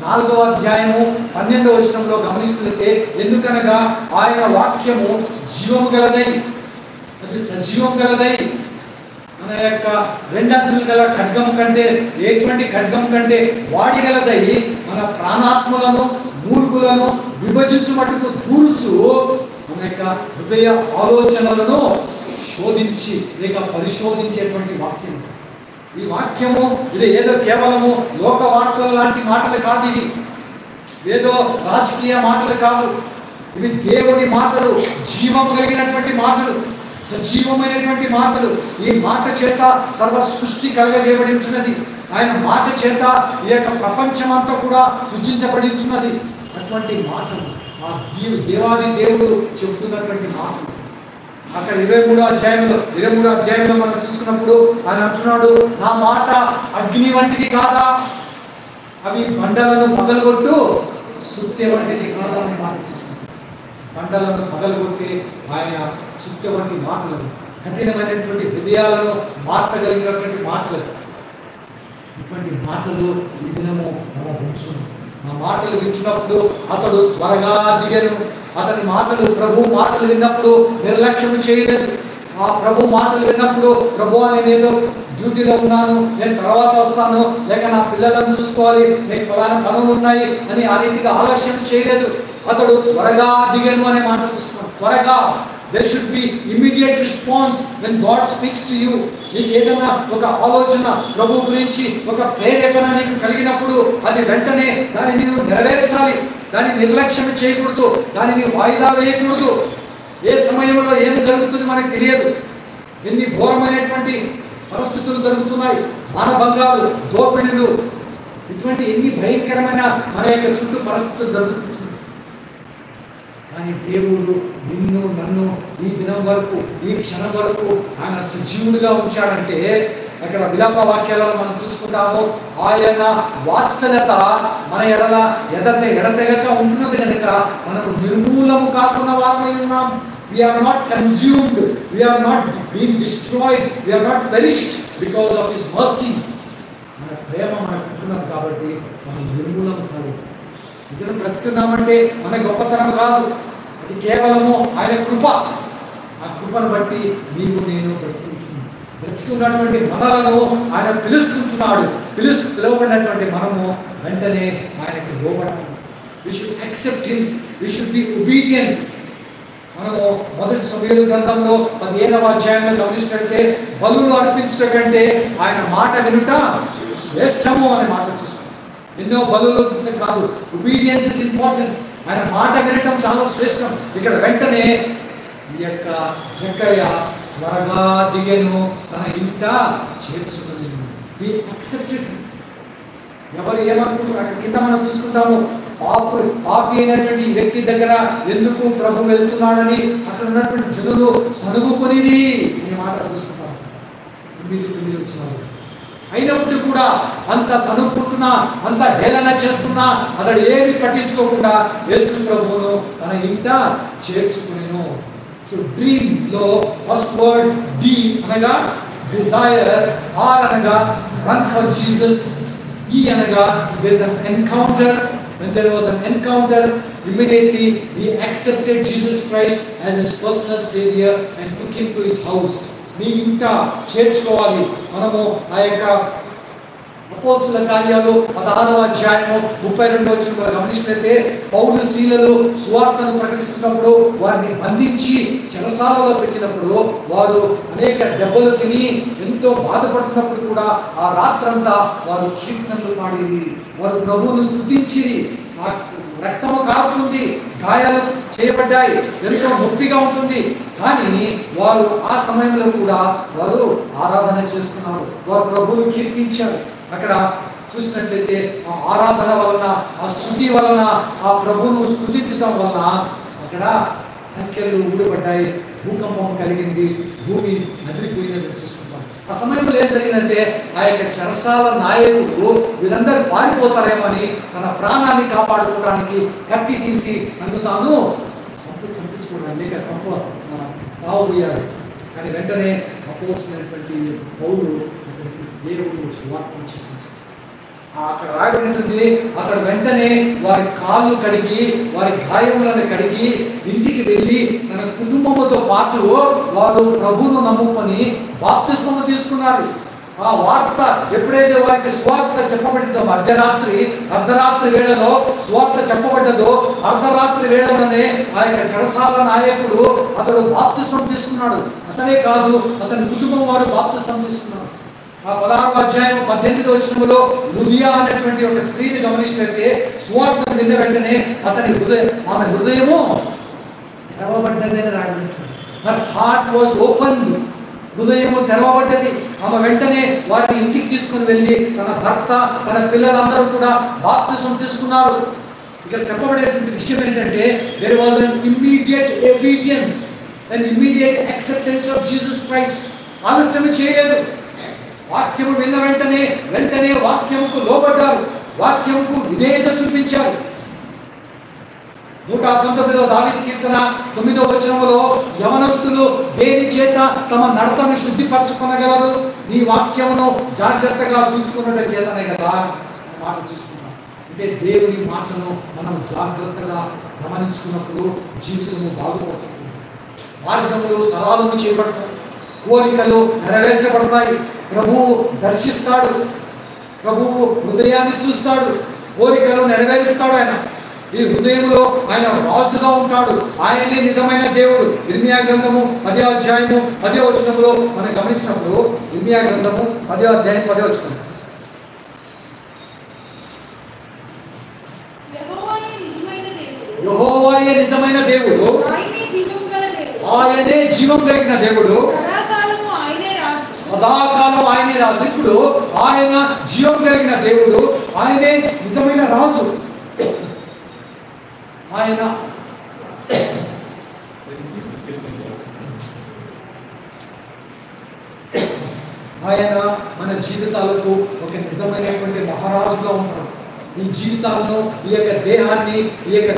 4వ అధ్యాయము 12వ వచనంలో గమనిస్తున్నట్లయితే, ఎందుకనగా ఆయన వాక్యము జీవము గలదై, అది సజీవం గలదై, మన యొక్క రెండంచులు గల ఖడ్గం కంటే, ఎటువంటి ఖడ్గం కంటే వాడిగలదై, మన ప్రాణాత్మలను మూర్ఖులను విభజించు మట్టుకు దూరుచు, మన యొక్క హృదయ ఆలోచనలను శోధించి లేక పరిశోధించేటువంటి వాక్యం. ఈ వాక్యము ఇది ఏదో కేవలము లోక వార్తల లాంటి మాటలు కాదు, ఇవి ఏదో రాజకీయ మాటలు కాదు, ఇవి దేవుని మాటలు, జీవము కలిగినటువంటి మాటలు, సజీవమైనటువంటి మాటలు. ఈ మాట చేత సర్వ సృష్టి కలగజేయబడి ఉంటున్నది. ఆయన మాట చేత ఈ యొక్క ప్రపంచం అంతా కూడా సృష్టించబడి ఉంటున్నది. అటువంటి మాటలు ఆ దేవాది దేవుడు చెబుతున్నటువంటి మాటలు. అక్కడ 23వ అధ్యాయంలో మనం చూసుకున్నప్పుడు ఆయన అంటున్నాడు, నా మాట అగ్ని వంటిది కాదా, అవి బండలను పగలగొట్టు సుత్తి వంటిది కాదా అని మాట చూసుకుంటాం. బండలను పగలగొట్టి ఆయన సుత్తి వంటి మాటలు, కఠినమైనటువంటి హృదయాలను మార్చగలిగినటువంటి మాటలు. ఇటువంటి మాటలు ఈ దినము మనం ఉంచుకున్నాం. ఆ మాటలు వింటున్నప్పుడు అతడు త్వరగా దిగను. అతని మాటలు, ప్రభు మాటలు విన్నప్పుడు నిర్లక్ష్యం చేయలేదు. ఆ ప్రభు మాటలు విన్నప్పుడు, ప్రభు నేను ఏదో డ్యూటీలో ఉన్నాను, నేను తర్వాత వస్తాను, లేక నా పిల్లలను చూసుకోవాలి, నేను ఫలానా పనులు ఉన్నాయి అని ఆ రీతిగా ఆలస్యం చేయలేదు. అతడు త్వరగా దిగను అనే మాట చూస్తున్నాం. త్వరగా there should be immediate response when God speaks to you. నీకు ఏదైనా ఒక ఆలోచన ప్రభు గురించి ఒక ప్రేరేపణ నీకు కలిగినప్పుడు అది వెంటనే దాన్ని నీవు నెరవేర్చాలి. దాన్ని నిర్లక్ష్యం చేయకూడదు, దానిని వాయిదా వేయకూడదు. ఏ సమయంలో ఏమి జరుగుతుంది మనకు తెలియదు. ఎన్ని ఘోరమైనటువంటి పరిస్థితులు జరుగుతున్నాయి, మానభంగాలు, దోపిడీలు, ఇటువంటి ఎన్ని భయంకరమైన మన యొక్క చుట్టూ పరిస్థితులు జరుగుతుంది. కానీ దేవుడు నిన్ను నన్ను ఈ దినం వరకు, ఈ క్షణం వరకు ఆయన సజీవుడిగా ఉంచాడంటే అక్కడ విలాప వాక్యాలలో మనం చూసుకుంటాము. ఆయన వాత్సల్యత మన ఎడతెగక ఉంటున్నది కనుక మనకు నిర్మూలము కాకుండా వారమై ఉన్నాం. We are not consumed, we are not being destroyed, we are not perished because of His mercy. మన ప్రేమ మనకు ఉంటున్నది కాబట్టి మనం నిర్మూలము కాదు. ఇద్దరు బ్రతుకున్నామంటే మన గొప్పతనం కాదు, అది కేవలము ఆయన కృప. ఆ కృపను బట్టి నీవు నేను బ్రతికి ఉన్నటువంటి మనలను ఆయన పిలుస్తున్నాడు. పిలువబడినటువంటి మనము వెంటనే ఆయనకి లోబడాలి. We should accept Him, we should be obedient. మనము మొదటి సమూయేలు గ్రంథంలో 15వ అధ్యాయంలో గమనించినట్లయితే బలులు అర్పించడం కంటే ఆయన మాట వినుట శ్రేష్టము అనే మాట చూస్తాం. ఎన్నో బలులు కాదు, ఒబీడియన్స్ ఇస్ ఇంపార్టెంట్. ఆయన మాట వినటం చాలా శ్రేష్టం. ఇక్కడ వెంటనే ఈ యొక్క జక్కయ్య త్వరగా దిగెను, తన ఇంట చేర్చుకుని. He accepted. ఎవరు ఏమనుకుంటున్నారు అక్కడ కింద మనం చూసుకుంటాము. పాపి అయినటువంటి ఈ వ్యక్తి దగ్గర ఎందుకు ప్రభు వెళ్తున్నాడని అక్కడ ఉన్నటువంటి జనులు సనుగుకునిది అనే మాట చూసుకుంటాము. 9 వచ్చినారు. అయినప్పుడు కూడా అంత సనుక్కుంటున్నా, అంత హేళన చేస్తున్నా అతడు ఏమి పట్టించుకోకుండా యేసు ప్రభువును తన ఇంట చేర్చుకునేను. సో డ్రీమ్ లో ఫస్ట్ వర్డ్ డి అనగా డిజైర్, ఆర్ అనగా రన్ ఫర్ జీసస్, ఈ అనగా there is an encounter. When there was an encounter, immediately he accepted Jesus Christ as his personal savior and took him to his house. నీ ఇంట చేర్చుకోవాలి. మనము ఆ యొక్క అపోస్తుల కార్యాలు 16వ అధ్యాయము 32వ వచనంలో గమనించినట్లయితే పౌలు శీలలు సువార్తను ప్రకటిస్తున్నప్పుడు వారిని బంధించి చెరసాలలో పెట్టినప్పుడు వారు అనేక దెబ్బలు తిని ఎంతో బాధపడుతున్నప్పుడు కూడా ఆ రాత్రంతా వారు కీర్తనలు పాడేది, వారు ప్రభువును స్తుతించిరి. రక్తము కారుతుంది, గాయాలు చేయబడ్డాయి, ఎంతో నొప్పిగా ఉంటుంది. కానీ వారు ఆ సమయంలో కూడా వారు ఆరాధన చేస్తున్నారు, వారు ప్రభువును కీర్తించారు. అక్కడ చూసినట్లయితే ఆ ఆరాధన వలన, ఆ స్తుతి వలన, ఆ ప్రభువును స్తుతించడం వలన అక్కడ సంఖ్యలు ఊడిపడ్డాయి, భూకంపం కలిగింది, భూమి నదిరిపోయినట్టు చూసుకుంటాం. ఆ సమయంలో ఏం జరిగిందంటే ఆ యొక్క చెరసాల నాయకుడు వీరందరూ పారిపోతారేమో అని తన ప్రాణాన్ని కాపాడుకోవడానికి కత్తి తీసి నన్ను తాను చంపించుకోవడం లేక చావబోయారు. కానీ వెంటనే అపోస్తులైనటువంటి పౌలు దేవుడు సువార్తించాడు. అక్కడ రాయబడి ఉంటుంది, అతడు వెంటనే వారి కాళ్ళు కడిగి, వారి గాయములను కడిగి ఇంటికి వెళ్ళి తన కుటుంబముతో పాటు వారు ప్రభువును నమ్ముకొని బాప్తిస్మము తీసుకున్నారు. ఆ వార్త ఎప్పుడైతే వారికి సువార్త చెప్పబడిందో, అర్ధరాత్రి వేళలో సువార్త చెప్పబడ్డదో, అర్ధరాత్రి వేళలోనే ఆ యొక్క చెరసాల నాయకుడు అతడు బాప్తిస్మం తీసుకున్నాడు. అతనే కాదు, అతని కుటుంబం వారు బాప్తిస్మం తీసుకున్నారు. ఆ 16వ అధ్యాయం 18వ వచనంలో లుదియా అనేటువంటి ఒక స్త్రీని గమనించినట్లయితే సువార్తను విన్న వెంటనే ఆమె హృదయము తెరవబడ్డదని రాయబడింది. Her heart was open. హృదయము తెరవబడ్డది. ఆమె వెంటనే వారిని ఇంటికి తీసుకుని వెళ్ళి తన భర్త, తన పిల్లలందరూ కూడా బాప్తిస్మం తీసుకున్నారు. ఇక్కడ చెప్పబడేటువంటి విషయం ఏంటంటే there was an immediate obedience, an immediate acceptance of Jesus Christ. ఆలస్యం చేయలేదు. వాక్యము విన్న వెంటనే వాక్యముకు లోబడ్డారు, వాక్యముకు విధేయత చూపించారు. 119వ దావీదు కీర్తన 9వ వచనములో యవనస్తులు దేని చేత తమ నడతను శుద్ధిపరచుకొనగలరు? నీ వాక్యమును జాగ్రత్తగా చూసుకున్నట్టు చేతనే కదా మాట చూసుకున్నాం. అంటే దేవుని మాటను మనం జాగ్రత్తగా గమనించుకున్నప్పుడు జీవితము బాగుపడుతుంది, మార్గములు సరళము చేయబడతాయి, కోరికలు నెరవేర్చబడతాయి. ప్రభువు దర్శిస్తాడు, ప్రభువు హృదయాన్ని చూస్తాడు, కోరికలు నెరవేరుస్తాడు. ఆయన ఈ హృదయంలో ఆయన రాజుగా ఉంటాడు. ఆయనే నిజమైన దేవుడు. ఇర్మియా గ్రంథము 10వ అధ్యాయము 10వ వచనంలో మనం గమనించినప్పుడు, ఇర్మియా గ్రంథము 10వ అధ్యాయం 10వ వచనం, యెహోవాయే నిజమైన దేవుడు, ఆయనే జీవం కలిగిన దేవుడు, సదాకాలం ఆయనే రాజు. ఇప్పుడు ఆయన జీవం కలిగిన దేవుడు, ఆయనే నిజమైన రాజు. ఆయన మన జీవితాలకు ఒక నిజమైనటువంటి మహారాజుగా ఉంటాడు. ఈ జీవితాల్లో ఈ యొక్క దేహాన్ని ఈ యొక్క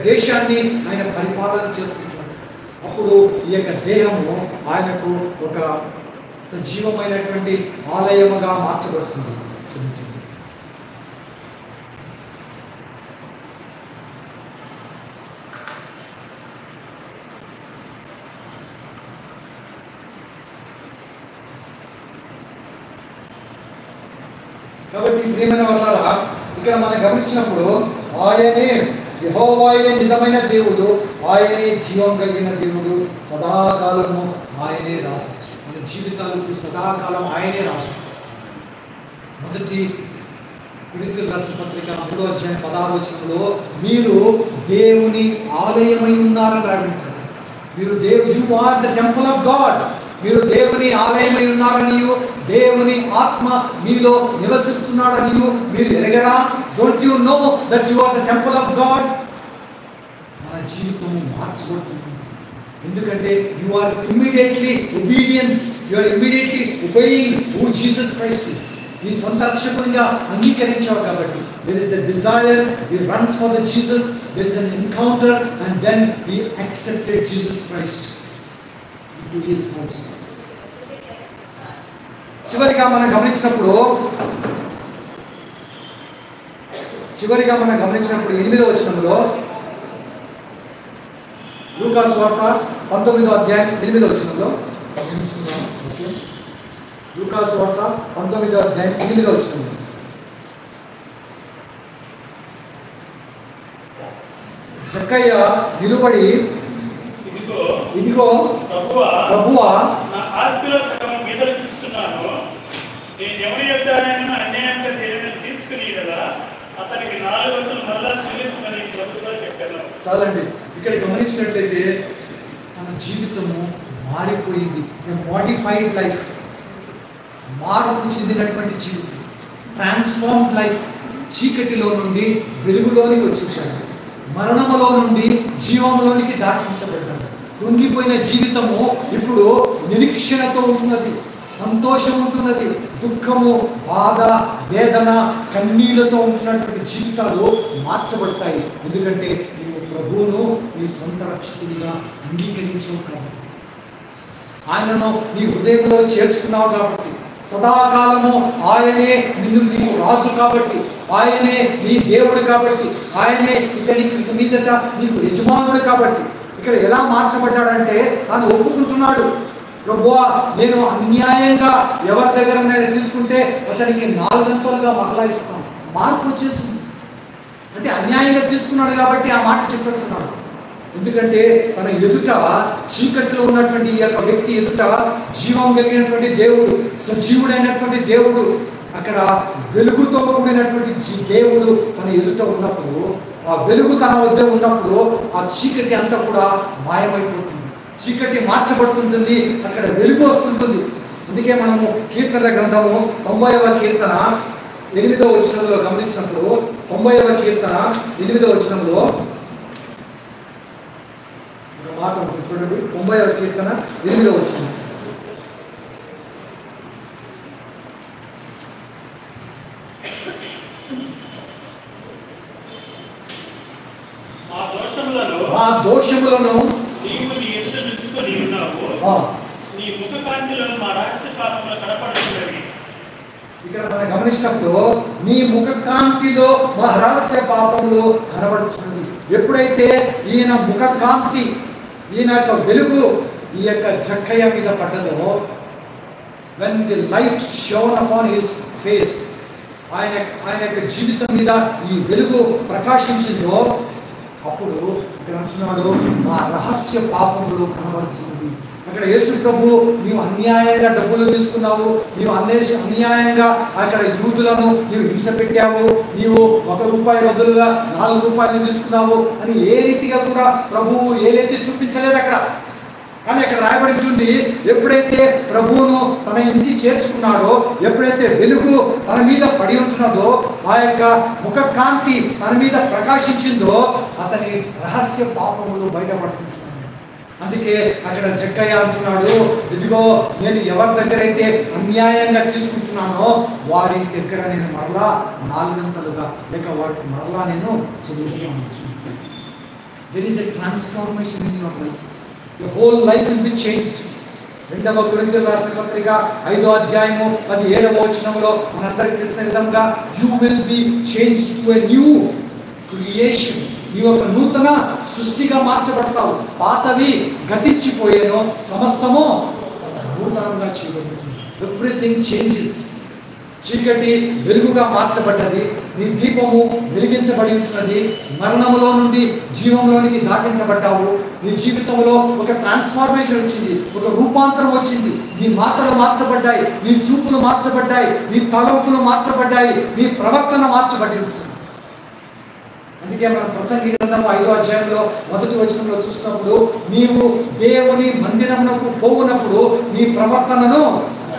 దేశాన్ని ఆయన పరిపాలన చేస్తుంటాడు. అప్పుడు ఈ యొక్క దేహము ఆయనకు ఒక సజీవమైనటువంటి ఆలయముగా మార్చబడుతుంది. కాబట్టి ప్రియమైన వాళ్ళారా, ఇక్కడ మనం గమనించినప్పుడు ఆయనే యెహోవాయే నిజమైన దేవుడు, ఆయనే జీవం కలిగిన దేవుడు, సదాకాలము ఆయనే రాజు. మన జీవితాలకు సదాకాలం ఆయనే రాజు. మొదటి కొరింథీయులకు రాసిన పత్రిక 3వ అధ్యాయం 16వ వచనంలో మీరు దేవుని ఆలయమై ఉన్నారని రాయబడింది. మీరు you are the temple of God. మీరు దేవుని ఆలయమై ఉన్నారనియు, దేవుని ఆత్మ మీలో నివసిస్తున్నాడనియు మీరు ఎరగరా? Don't you know that you are the temple of God? మన జీవితం మార్చబడుతుంది. ఎందుకంటే you are immediately obedience, you are immediately obeying who Jesus Christ is. నీ సొంత రక్షకునిగా అంగీకరించావు కాబట్టి there is a desire, he runs for the Jesus, there is an encounter, and then he accepted Jesus Christ into his house. చివరిగా మనం గమనించినప్పుడు 8వ వచనంలో లూకా సువార్త 19వ అధ్యాయం 8వ వచనంలో, లూకా సువార్త 19వ అధ్యాయం 8వ వచనంలో, జక్కయ్య నిలబడి, ఇదిగో ప్రభువా, నా ఆస్తిలో సగం బీదలకు ఇస్తున్నాను. నేను ఎవరి యొక్క అన్యాయంగా తీసుకుని కదా అతనికి 400 మరలా చెల్లించమని ప్రభుత్వం చెప్పాను. చాలండి. ఇక్కడ గమనించినట్లయితే మన జీవితము మారిపోయింది. మోడిఫైడ్ లైఫ్, మార్పు చెందినటువంటి జీవితం, ట్రాన్స్ఫార్మ్డ్ లైఫ్. చీకటిలో నుండి వెలుగులోనికి వచ్చేసాడు, మరణములో నుండి జీవంలోనికి దాటించబడ్డాడు. కృంగిపోయిన జీవితము ఇప్పుడు నిరీక్షణతో ఉంటున్నది, సంతోషం ఉంటున్నది. దుఃఖము, బాధ, వేదన, కన్నీళ్లతో ఉంటున్నటువంటి జీవితాలు మార్చబడతాయి. ఎందుకంటే నీవు ప్రభువును నీ సొంత రక్షకుడిగా అంగీకరించావు కాబట్టి, ఆయనను నీ హృదయంలో చేర్చుకున్నావు కాబట్టి, సదాకాలము ఆయనే నీకు రాజు కాబట్టి, ఆయనే నీ దేవుడు కాబట్టి, ఆయనే ఇక మీదట నీకు యజమానుడు కాబట్టి. ఇక్కడ ఎలా మార్చబడ్డాడంటే తాను ఒప్పుకుంటున్నాడు, ప్రభువా నేను అన్యాయంగా ఎవరి దగ్గర తీసుకుంటే అతనికి 4 అంతలుగా మరలా ఇస్తాను. మార్పు వచ్చేసింది. అంటే అన్యాయంగా తీసుకున్నాడు కాబట్టి ఆ మాట చెప్పేట్టున్నాడు. ఎందుకంటే తన ఎదుట చీకటిలో ఉన్నటువంటి ఈ యొక్క వ్యక్తి ఎదుట జీవం కలిగినటువంటి దేవుడు, సజీవుడైనటువంటి దేవుడు, అక్కడ వెలుగుతో కూడినటువంటి దేవుడు తన ఎదుట ఉన్నప్పుడు, ఆ వెలుగు తన వద్ద ఉన్నప్పుడు ఆ చీకటి అంతా కూడా మాయమైపోతుంది. చీకటి మార్చబడుతుంటుంది, అక్కడ వెలుగు వస్తుంటుంది. అందుకే మనము కీర్తన గ్రంథము 90వ కీర్తన 8వ వచనంలో గమనించినప్పుడు, 90వ కీర్తన 8వ వచనంలో ఒక మాట ఉంటుంది చూడండి. 90వ కీర్తన 8వ వచనం, మా దోషములను నీవు నీ ఎదుట నిలుచుకొని ఉన్నావు, నీ ముఖ కాంతిలో మా రహస్య పాపములు కనపడుతున్నవి. ఇక్కడ మనం గమనించినప్పుడు నీ ముఖ కాంతిలో మా రహస్య పాపములు కనబడుతున్నది. ఎప్పుడైతే ఈయన ముఖ కాంతి, ఈయన యొక్క వెలుగు ఈ యొక్క జక్కయ్య మీద పడ్డదో, when the light shone upon his face, ఆయన యొక్క జీవితం మీద ఈ వెలుగు ప్రకాశించిందో అప్పుడు ఇక్కడ అంటున్నాడు మా రహస్య పాపములు కనబడుతుంది. అక్కడ యేసు ప్రభు నీవు అన్యాయంగా డబ్బులు తీసుకున్నావు, నీవు అన్యాయంగా అక్కడ యూదులను నీవు హింస పెట్టావు, నీవు ₹1 బదులుగా ₹4 తీసుకున్నావు అని ఏ రీతిగా కూడా ప్రభువు ఏదైతే చూపించలేదు అక్కడ. కానీ అక్కడ రాయబడి ఉంటుంది, ఎప్పుడైతే ప్రభువును తన ఇంటికి చేర్చుకున్నాడో, ఎప్పుడైతే వెలుగు తన మీద పడి ఉంటున్నదో, ఆ యొక్క ముఖ కాంతి తన మీద ప్రకాశించిందో అతని రహస్య పాపములు బయటపడుతుంటున్నాడు. అందుకే అక్కడ జక్కయ్య అంటున్నాడు, ఇదిగో నేను ఎవరి దగ్గర అయితే అన్యాయంగా తీసుకుంటున్నానో వారి దగ్గర నేను మరలా 4 గంటలుగా లేక వారికి మరలా నేను చెల్లిస్తాను. There is a transformation in your life. Your whole life will be changed. 2వ కొరింథీయులకు రాసిన పత్రిక 5వ అధ్యాయము 17వ వచనంలో మనందరికీ తెలిసిన విధంగా you will be changed to a new creation. నీవు ఒక నూతన సృష్టిగా మార్చబడతావు. పాతవి గతించిపోయేను, సమస్తము నూతనంగా చేయబడుతుంది. Everything changes. చీకటి వెలుగుగా మార్చబడ్డది, నీ దీపము వెలిగించబడి ఉంటున్నది, మరణములో నుండి జీవంలోనికి దాటించబడ్డావు. నీ జీవితంలో ఒక ట్రాన్స్ఫార్మేషన్ వచ్చింది, ఒక రూపాంతరం వచ్చింది. నీ మాటలు మార్చబడ్డాయి, నీ చూపులు మార్చబడ్డాయి, నీ తలంపులు మార్చబడ్డాయి, నీ ప్రవర్తన మార్చబడి ఉంటుంది. అందుకే మనం ప్రసంగి గ్రంథం 5వ అధ్యాయంలో 1వ వచనంలో చూసినప్పుడు, నీవు దేవుని మందిరమునకు పోవునప్పుడు నీ ప్రవర్తనను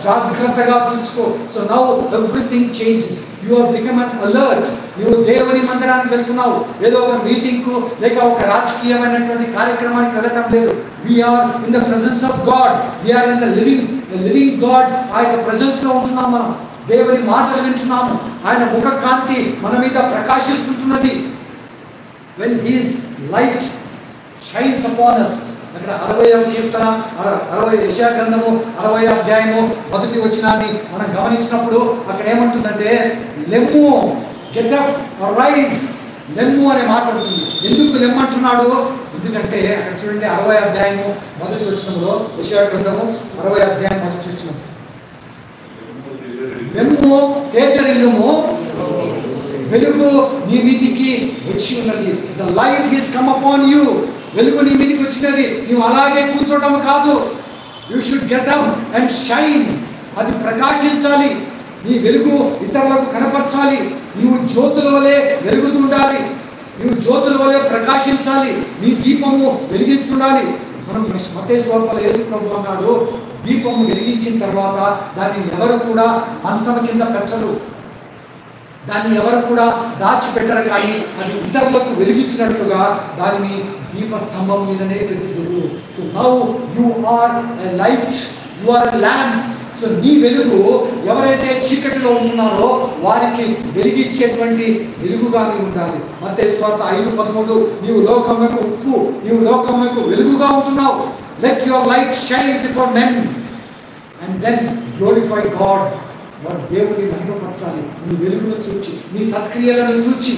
జాగ్రత్తగా చూసుకో. So now everything changes. You have become an alert. నువ్వు దేవుని మందిరానికి వెళ్తున్నావు, ఏదో ఒక మీటింగ్ కు లేక ఒక రాజకీయమైనటువంటి కార్యక్రమానికి వెళ్ళటం లేదు. We're in the presence of God. We're in the living God. ఆ యొక్క ప్రెసెన్స్ లో ఉంటున్నాం మనం. దేవుని మాటలు వింటున్నాము. ఆయన ముఖ కాంతి మన మీద ప్రకాశిస్తుంటున్నది. When his light shines upon us. అక్కడ 60వ కీర్తన 60 యెషయా గ్రంథము 60వ అధ్యాయము 1వ వచనాన్ని మనం గమనించినప్పుడు అక్కడ ఏమంటుందంటే, లెమ్ము, గెట్ అప్, రైజ్. లెమ్ము అనే మాట ఉంటుంది. ఎందుకు లెమ్మంటున్నాడు? ఎందుకంటే అక్కడ చూడండి 60వ అధ్యాయము 1వ వచనంలో, యెషయా గ్రంథము 60వ అధ్యాయం 1వ వచనం, లెమ్ము, తేజరిల్లుము, వెలుగు నీ మీదికి వచ్చి ఉన్నది. The light is come upon you. వెలుగు నీ మీదికి వచ్చినది. నువ్వు అలాగే కూర్చోవడం కాదు. You should get up and shine. అది ప్రకాశించాలి. నీ వెలుగు ఇతరులకు కనపరచాలి. నీవు జ్యోతుల వలె వెలుగుతుండాలి. నీవు జ్యోతుల వలె ప్రకాశించాలి. నీ దీపము వెలిగిస్తుండాలి. మనం మత్తయి సువార్తలో యేసు ప్రభువు అన్నాడు, దీపము వెలిగించిన తర్వాత దాన్ని ఎవరు కూడా మంచం కింద పెట్టరు, దాన్ని ఎవరు కూడా దాచిపెట్టరు. కానీ అది ఇతరులకు వెలిగించినట్లుగా దానిని దీపస్తంభం మీదనే పెట్టుకోరు. So now you are a light, you are a lamp. So నీ వెలుగు ఎవరైతే చీకటిలో ఉంటున్నారో వారికి వెలిగించేటువంటి వెలుగుగా నీవు ఉండాలి. మత్తయి సువార్త 5:13, నీవు లోకమునకు ఉప్పు, నీవు లోకమునకు వెలుగుగా ఉంటున్నావు. Let your light shine before men and then glorify God. వాడు దేవుని మహిమపరచాలి. నీ వెలుగును చూచి, నీ సత్క్రియలను చూచి.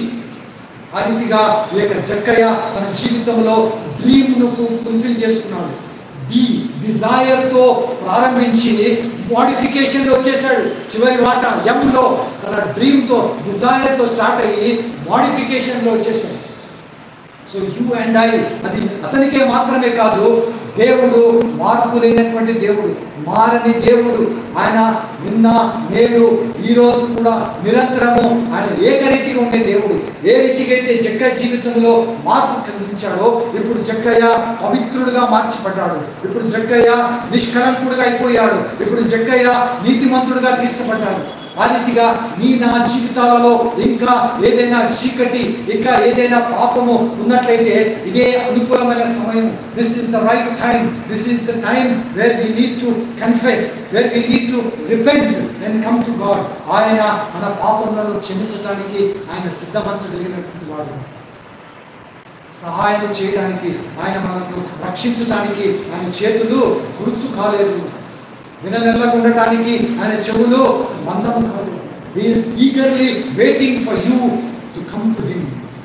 ఆ రీతిగా ఈ యొక్క జక్కయ్య తన జీవితంలో డ్రీమ్ను ఫుల్ఫిల్ చేసుకున్నాడు. డిజైర్తో ప్రారంభించి మోడిఫికేషన్లో వచ్చేసాడు. చివరి వాట ఎంలో తన డ్రీమ్తో, డిజైర్తో స్టార్ట్ అయ్యి మోడిఫికేషన్లో వచ్చేసాడు. సో యూ అండ్ ఐ, అది అతనికే మాత్రమే కాదు, దేవుడు మార్పు లేనటువంటి దేవుడు, మారని దేవుడు. ఆయన నిన్న నేడు ఈ రోజు కూడా నిరంతరము ఆయన ఏకరీతిగా ఉండే దేవుడు. ఏ రీతిగా అయితే జక్కయ్య జీవితంలో మార్పు కలిగించాడో, ఇప్పుడు జక్కయ్య పవిత్రుడుగా మార్చబడ్డాడు. ఇప్పుడు జక్కయ్య నిష్కలంకుడుగా అయిపోయాడు. ఇప్పుడు జక్కయ్య నీతిమంతుడుగా తీర్చబడ్డాడు. ఆ రీతిగా నీ నా జీవితాలలో ఇంకా ఏదైనా చీకటి, ఇంకా ఏదైనా పాపము ఉన్నట్లయితే ఇదే అనుకూలమైన సమయం. This is the right time. This is the time where we need to confess, where we need to repent and come to God. ఆయన మన పాపములను క్షమించడానికి ఆయన సిద్ధ మనసు కలిగినటువంటి వాడు. సహాయం చేయడానికి, ఆయన మనకు రక్షించడానికి ఆయన చేతులు గురుచు కాలేదు. విననెల్లకు ఉండటానికి ఆయన చెవులు మందం కాదు. He is eagerly waiting for you to come to him.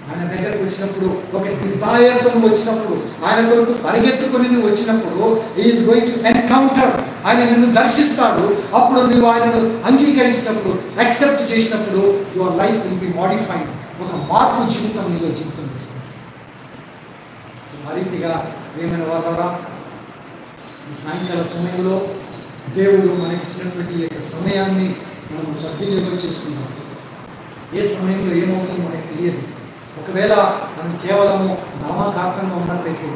ఆయన దగ్గరకు వచ్చినప్పుడు, ఒక డిజైర్తో నువ్వు వచ్చినప్పుడు, ఆయన కొరకు పరిగెత్తుకొని నువ్వు వచ్చినప్పుడు, ఈజ్ గోయింగ్ టు ఎన్కౌంటర్, ఆయన నిన్ను దర్శిస్తాడు. అప్పుడు నువ్వు ఆయనను అంగీకరించినప్పుడు, యాక్సెప్ట్ చేసినప్పుడు, your life will be modified. ఒక మార్పు జీవితం నీలో జీవితం వస్తుంది. ఆ రీతిగా ఏమైనా వారా ఈ సాయంకాల సమయంలో దేవుడు మనకి ఇచ్చినటువంటి ఈ యొక్క సమయాన్ని మనం సద్వినియోగం చేసుకున్నాం. ఏ సమయంలో ఏమవుతుందో మనకు తెలియదు. ఒకవేళ మనం కేవలము నామకార్థంగా ఉన్నట్లయితే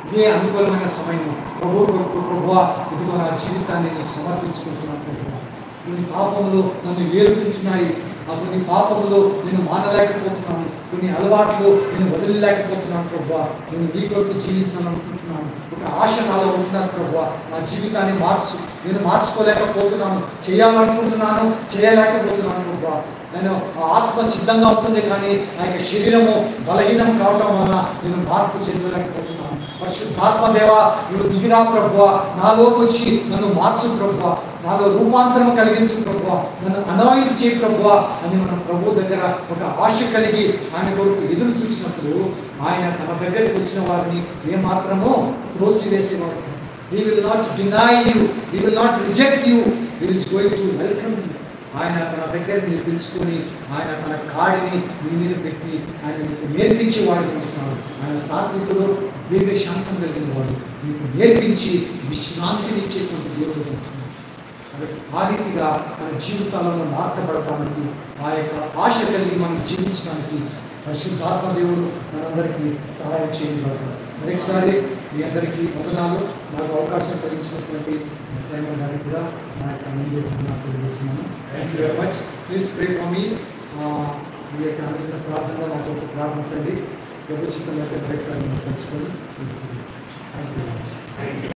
ఇదే అనుకూలమైన సమయం. ప్రభువా ఇదిగో నా జీవితాన్ని నీకు సమర్పించుకుంటున్నాను ప్రభువా. కొన్ని పాపంలో నన్ను వేరుకుంటున్నాయి, కొన్ని పాపంలో నేను మానలేకపోతున్నాను, కొన్ని అలవాట్లు నేను వదిలేకపోతున్నాను ప్రభువా. నేను నీ కొరకు జీవించాలనుకుంటున్నాను. ఒక ఆశ నాలో ఉంటున్నాను ప్రభువా. నా జీవితాన్ని మార్చు. నేను మార్చుకోలేకపోతున్నాను, చేయాలనుకుంటున్నాను, చేయలేకపోతున్నాను ప్రభువా. నేను ఆత్మ సిద్ధంగా ఉంటుంది, కానీ నా యొక్క శరీరము బలహీనం కావడం వలన నేను మార్పు చెందలేకపోతున్నాను. పరిశుద్ధాత్మ దేవా, నువ్వు దిగిరా ప్రభువా, నాలోకి వచ్చి నన్ను మార్చు ప్రభువా, నాలో రూపాంతరం కలిగించు ప్రభువా, నన్ను అనాయింట్ చేయి ప్రభువా అని మనం ప్రభు దగ్గర ఒక ఆశ కలిగి ఆయన కొరకు ఎదురు చూసినప్పుడు ఆయన తన దగ్గరికి వచ్చిన వారిని ఏమాత్రమో త్రోసివేసేవాడు. He will not deny you, he will not reject you, he is going to welcome you. ఆయన తన దగ్గరికి పిలుచుకొని ఆయన తన కాడిని మీ మీద పెట్టి ఆయన మీకు నేర్పించి వాడికి ఉంటున్నాడు. ఆయన సాత్వికుడు, దీర్ఘ శాంతం కలిగిన వాడు, మీకు నేర్పించి విశ్రాంతినిచ్చేటువంటి దేవుడు ఉంటున్నాడు. కాబట్టి ఆ రీతిగా మన జీవితాలను మార్చబడటానికి, ఆ యొక్క ఆశ కలిగి మనం జీవించడానికి పరిశుద్ధాత్మ దేవుడు మనందరికీ సహాయం చేయగలుగుతాడు. మరొకసారి మీ అందరికీ వందనాలు. నాకు అవకాశం కలిగించినటువంటి సైమన్ గారికి కూడా నా యొక్క అన్నింటినీ తెలియజేస్తున్నాను. Thank you very much. Please pray for me. మీ యొక్క అనుకున్న ప్రార్థనలో మాకు ప్రార్థించండి. ప్రభుత్వం అయితే మరొకసారి మనం పంచుకొని థ్యాంక్ యూ వెరీ మచ్.